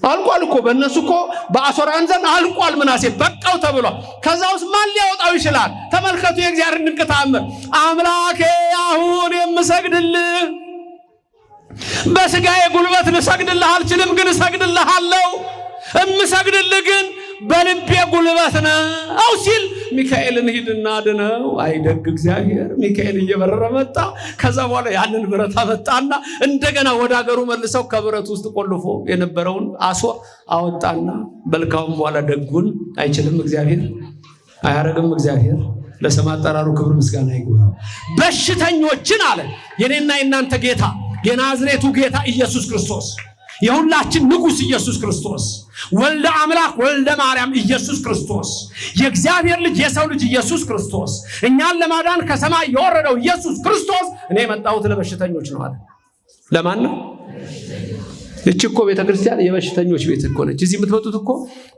አልቋል እኮ በእነሱ እኮ በአሦራውያን ዘንድ አልቋል። ምናሴ በቃው ተብሏል። ከዛ ውስጥ ማን ሊያወጣው ይችላል? ተመልከቱ የእግዚአብሔር ድንቅ ተአምር። አምላኬ አሁን የምሰግድልህ በስጋዬ ጉልበት ልሰግድልህ አልችልም፣ ግን እሰግድልሃለሁ። እምሰግድልህ ግን በልቤ ጉልበት ነው ሲል ሚካኤልን ሂድና አድነው። አይደግ እግዚአብሔር። ሚካኤል እየበረረ መጣ። ከዛ በኋላ ያንን ብረት አመጣና እንደገና ወደ ሀገሩ መልሰው ከብረት ውስጥ ቆልፎ የነበረውን አሶር አወጣና በልካውን በኋላ ደጉን አይችልም እግዚአብሔር፣ አያረግም እግዚአብሔር። ለስም አጠራሩ ክብር ምስጋና ይግባው። በሽተኞችን አለ የኔና የናንተ ጌታ የናዝሬቱ ጌታ ኢየሱስ ክርስቶስ፣ የሁላችን ንጉሥ ኢየሱስ ክርስቶስ፣ ወልደ አምላክ ወልደ ማርያም ኢየሱስ ክርስቶስ፣ የእግዚአብሔር ልጅ የሰው ልጅ ኢየሱስ ክርስቶስ፣ እኛን ለማዳን ከሰማይ የወረደው ኢየሱስ ክርስቶስ እኔ የመጣሁት ለበሽተኞች ነው አለ። ለማን ነው? እቺ እኮ ቤተክርስቲያን የበሽተኞች ቤት እኮ ነች። እዚህ የምትመጡት እኮ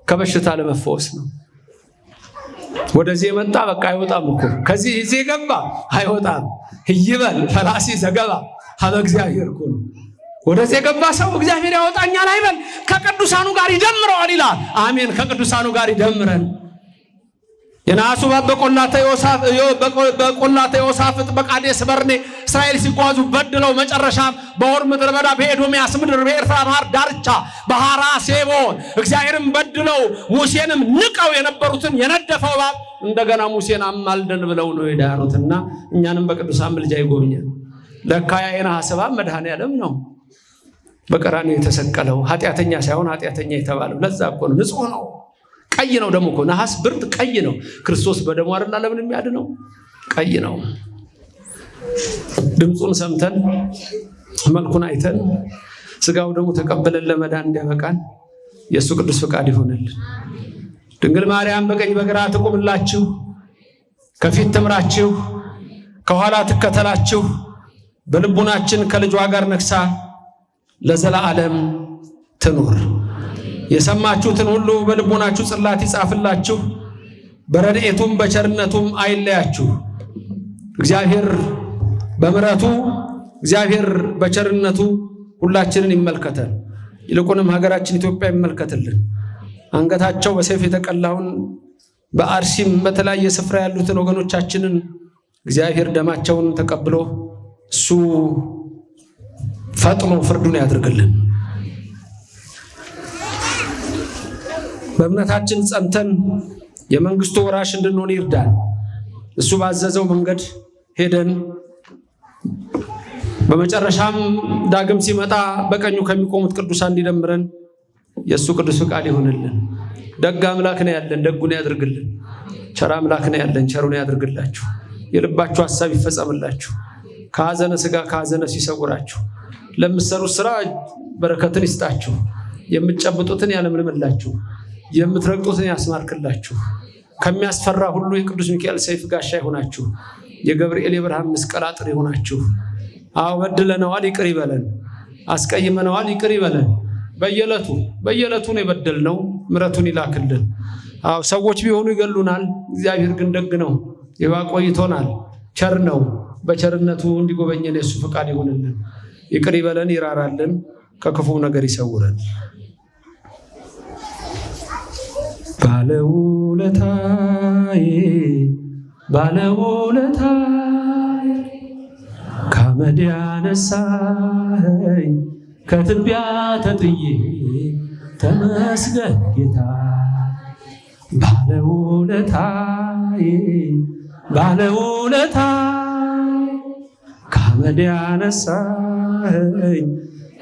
ከበሽታ ለመፈወስ ነው። ወደዚህ የመጣ በቃ አይወጣም እኮ። ከዚህ እዚህ የገባ አይወጣም። ይበል ፈላሲ ዘገባ ሀበ እግዚአብሔር እኮ ነው። ወደዚህ የገባ ሰው እግዚአብሔር ያወጣኛል አይበል፣ ከቅዱሳኑ ጋር ይደምረዋል ይላል። አሜን። ከቅዱሳኑ ጋር ይደምረን። የነሐሱ እባብ በቆላተ ዮሳፍጥ በቃዴስ በርኔ እስራኤል ሲጓዙ በድለው መጨረሻ በሆር ምድረ በዳ በኤዶምያስ ምድር በኤርትራ ባህር ዳርቻ በሐራ ሴቦን እግዚአብሔርን በድለው ሙሴንም ንቀው የነበሩትን የነደፈው እባብ እንደገና ሙሴን አማልደን ብለው ነው የዳኑትና እኛንም በቅዱሳን ምልጃ ይጎብኛል። ለካ የነሐስ እባብ መድኃኔዓለም ነው በቀራንዮ የተሰቀለው፣ ኃጢአተኛ ሳይሆን ኃጢአተኛ የተባለው። ለዛ እኮ ነው። ንጹህ ነው። ቀይ ነው ደግሞ እኮ ነሐስ ብርት ቀይ ነው። ክርስቶስ በደሙ አይደል ዓለምን የሚያድነው? ቀይ ነው። ድምፁን ሰምተን መልኩን አይተን ስጋው ደግሞ ተቀበለን ለመዳን እንዲያበቃን የእሱ ቅዱስ ፈቃድ ይሆንልን። ድንግል ማርያም በቀኝ በግራ ትቁምላችሁ፣ ከፊት ትምራችሁ፣ ከኋላ ትከተላችሁ። በልቡናችን ከልጇ ጋር ነግሳ ለዘላለም ትኑር። የሰማችሁትን ሁሉ በልቡናችሁ ጽላት ይጻፍላችሁ። በረድኤቱም በቸርነቱም አይለያችሁ። እግዚአብሔር በምሕረቱ እግዚአብሔር በቸርነቱ ሁላችንን ይመልከተን። ይልቁንም ሀገራችን ኢትዮጵያ ይመልከትልን። አንገታቸው በሰይፍ የተቀላውን በአርሲም በተለያየ ስፍራ ያሉትን ወገኖቻችንን እግዚአብሔር ደማቸውን ተቀብሎ እሱ ፈጥኖ ፍርዱን ያድርግልን። በእምነታችን ጸንተን የመንግስቱ ወራሽ እንድንሆን ይርዳን። እሱ ባዘዘው መንገድ ሄደን በመጨረሻም ዳግም ሲመጣ በቀኙ ከሚቆሙት ቅዱሳን እንዲደምረን የእሱ ቅዱስ ፈቃድ ይሆንልን። ደግ አምላክ ነው ያለን፣ ደጉን ያድርግልን። ቸር አምላክ ነው ያለን፣ ቸሩን ያድርግላችሁ። የልባችሁ ሐሳብ ይፈጸምላችሁ። ከሐዘነ ሥጋ ከሐዘነ ነፍስ ይሰውራችሁ። ለምትሰሩት ስራ በረከትን ይስጣችሁ። የምትጨብጡትን ያለምልምላችሁ፣ የምትረግጡትን ያስማርክላችሁ። ከሚያስፈራ ሁሉ የቅዱስ ሚካኤል ሰይፍ ጋሻ ይሆናችሁ። የገብርኤል የብርሃን መስቀል አጥር ይሆናችሁ። አዎ በድለነዋል፣ ይቅር ይበለን። አስቀይመነዋል፣ ይቅር ይበለን። በየዕለቱ ነው የበደልነው፣ ምሕረቱን ይላክልን። አዎ ሰዎች ቢሆኑ ይገሉናል፣ እግዚአብሔር ግን ደግ ነው፣ ይዋ ቆይቶናል፣ ቸር ነው። በቸርነቱ እንዲጎበኘን የእሱ ፈቃድ ይሆንልን። ይቅር ይበለን፣ ይራራልን፣ ከክፉ ነገር ይሰውረን። ባለውለታዬ ባለውለታዬ ከአመድ ያነሳኸኝ ከትቢያ ተጥዬ ተመስገን ጌታ። ባለውለታዬ ባለውለታዬ ከአመድ ያነሳኸኝ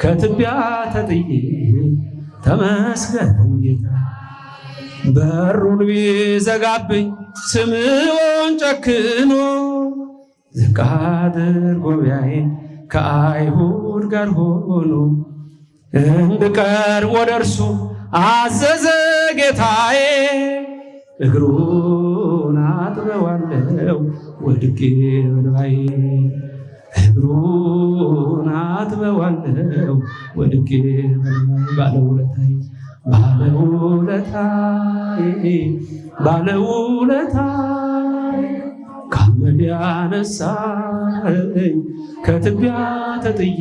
ከትቢያ ተጥዬ ተመስገን ጌታ። በሩን ቢዘጋብኝ ስምዖን ጨክኖ ዝቅ አድርጎ ቢያየኝ ከአይሁድ ጋር ሆኖ እንድቀርብ ወደ እርሱ አዘዘ ጌታዬ። እግሩን አጥበዋለሁ ወድቄ በእንባዬ፣ እግሩን አጥበዋለሁ ወድቄ በእንባዬ። ባለውለታዬ ባለውለታዬ ባለውለታዬ ከአመድ ያነሳኸኝ ከትቢያ ተጥዬ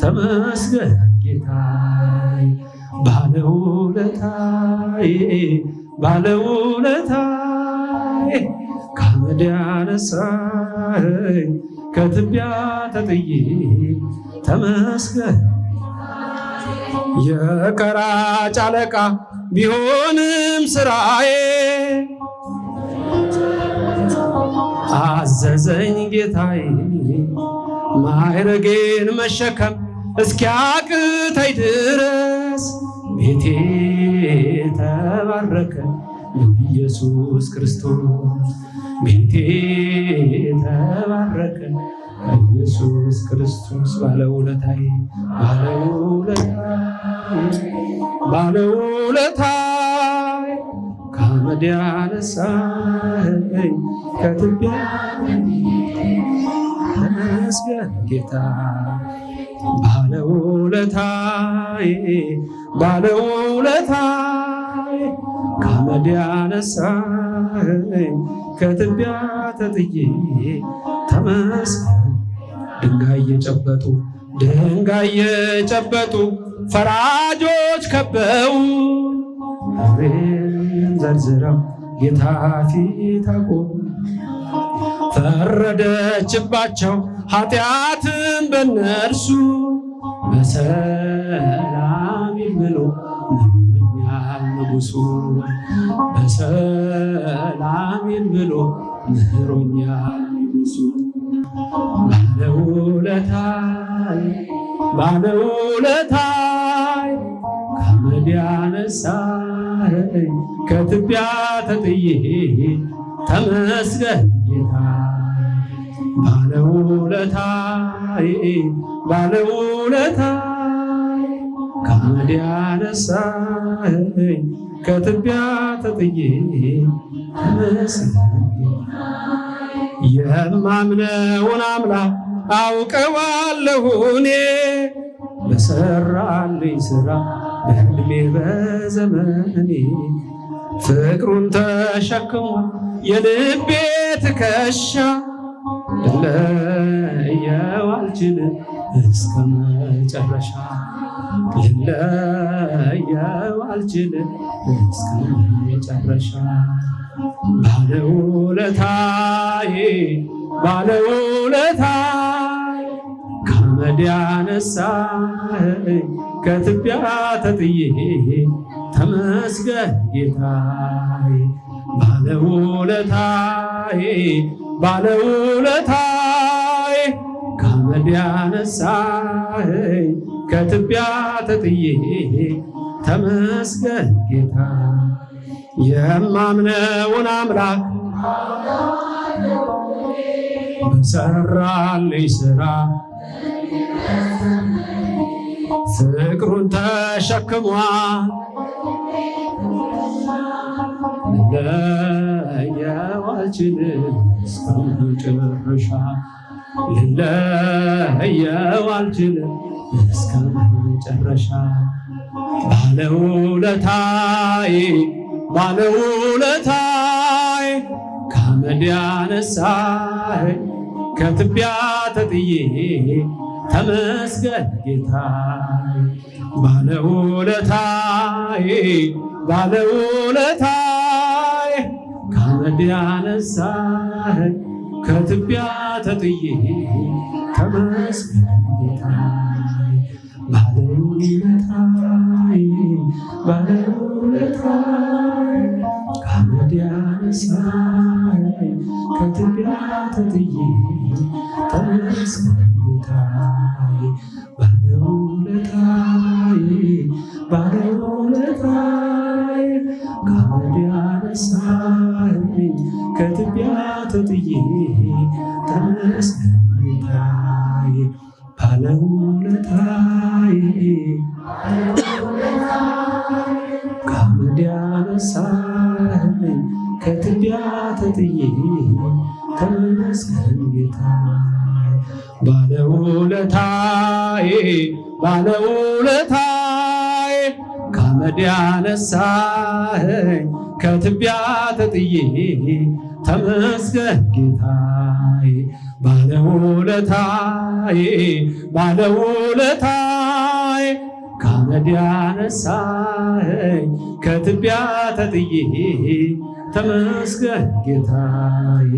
ተመስገን ጌታዬ። ባለውለታዬ ባለውለታዬ ከአመድ ያነሳኸኝ ከትቢያ ተጥዬ ተመስገን። የቀራጭ አለቃ ቢሆንም ስራዬ አዘዘኝ ጌታዬ። ማዕረጌን መሸከም እስኪያቅተኝ ድረስ ቤቴ ተባረከ ኢየሱስ ክርስቶስ። ቤቴ ተባረከ ኢየሱስ ክርስቶስ። ባለውለታዬ ባለውለታዬ ከአመድ ያነሳኸኝ ከትቢያ ተመስገን ጌታ። ባለውለታዬ ባለውለታዬ ከአመድ ያነሳኸኝ ከትቢያ ተጥዬ ተመስገን። ድንጋይ የጨበጡ ፈራጆች ከበው እግሬን ዘርዝረው ጌታ ፊት አቆሙ። ፈረደችባቸው ኃጢአትን በነርሱ በሰላም ብሎ ምሮኛል ንጉሡ። በሰላም ብሎ ምሮኛል ንጉሡ። ባለውለታዬ ባለውለታዬ ከአመድ ያነሳኸኝ ከትቢያ ተጥዬ ተመስገን ጌታ። ባለውለታዬ ባለውለታዬ ከአመድ ያነሳኸኝ ከትቢያ ተጥዬ ተመስገን። የማምነውን አምላክ አውቀዋለሁ እኔ በሰራልኝ ሥራ በዕድሜ በዘመኔ ፍቅሩን ተሸክሟል የልቤ ትከሻ ልለየው አልችልም እስከ መጨረሻ ልለየው አልችልም እስከ መጨረሻ ባለውለታዬ ባለውለታዬ ከአመድ ያነሳኸኝ ከትቢያ ተጥዬ ተመስገን ጌታዬ ባለውለታዬ ባለውለታዬ ከአመድ ያነሳኸኝ ከትቢያ ተጥዬ ተመስገን ጌታዬ የማምነውን አምላክ በሰራልኝ ሥራ ፍቅሩን ተሸክሟል ልለየው አልችልም እስከ መጨረሻ ልለየው አልችልም እስከ መጨረሻ ባለውለታዬ ባለውለታዬ ከአመድ ያነሳኸኝ ከትቢያ ተጥዬ ተመስገን ጌታዬ ባለውለታዬ ባለውለታዬ ከአመድ ያነሳኸኝ ከትቢያ ተጥዬ ተመስገን ጌታዬ ባለውለታዬ ባለውለታዬ ከአመድ ያነሳኸኝ ከትቢያ ተጥዬ ተመስገን ጌታዬ ባለውለታዬ ባለውለታዬ ከአመድ ያነሳኸኝ ከትቢያ ተጥዬ ተመስገን ጌታዬ ባለውለታዬ ከአመድ ያነሳኸኝ ከትቢያ ተጥዬ ተመስገን ጌታዬ ባለውለታዬ ባለውለታዬ ከአመድ ያነሳኸኝ ከትቢያ ተጥዬ ተመስገን ጌታዬ ባለውለታዬ ባለውለታዬ ከአመድ ያነሳኸኝ ከትቢያ ተጥዬ ተመስገን ጌታዬ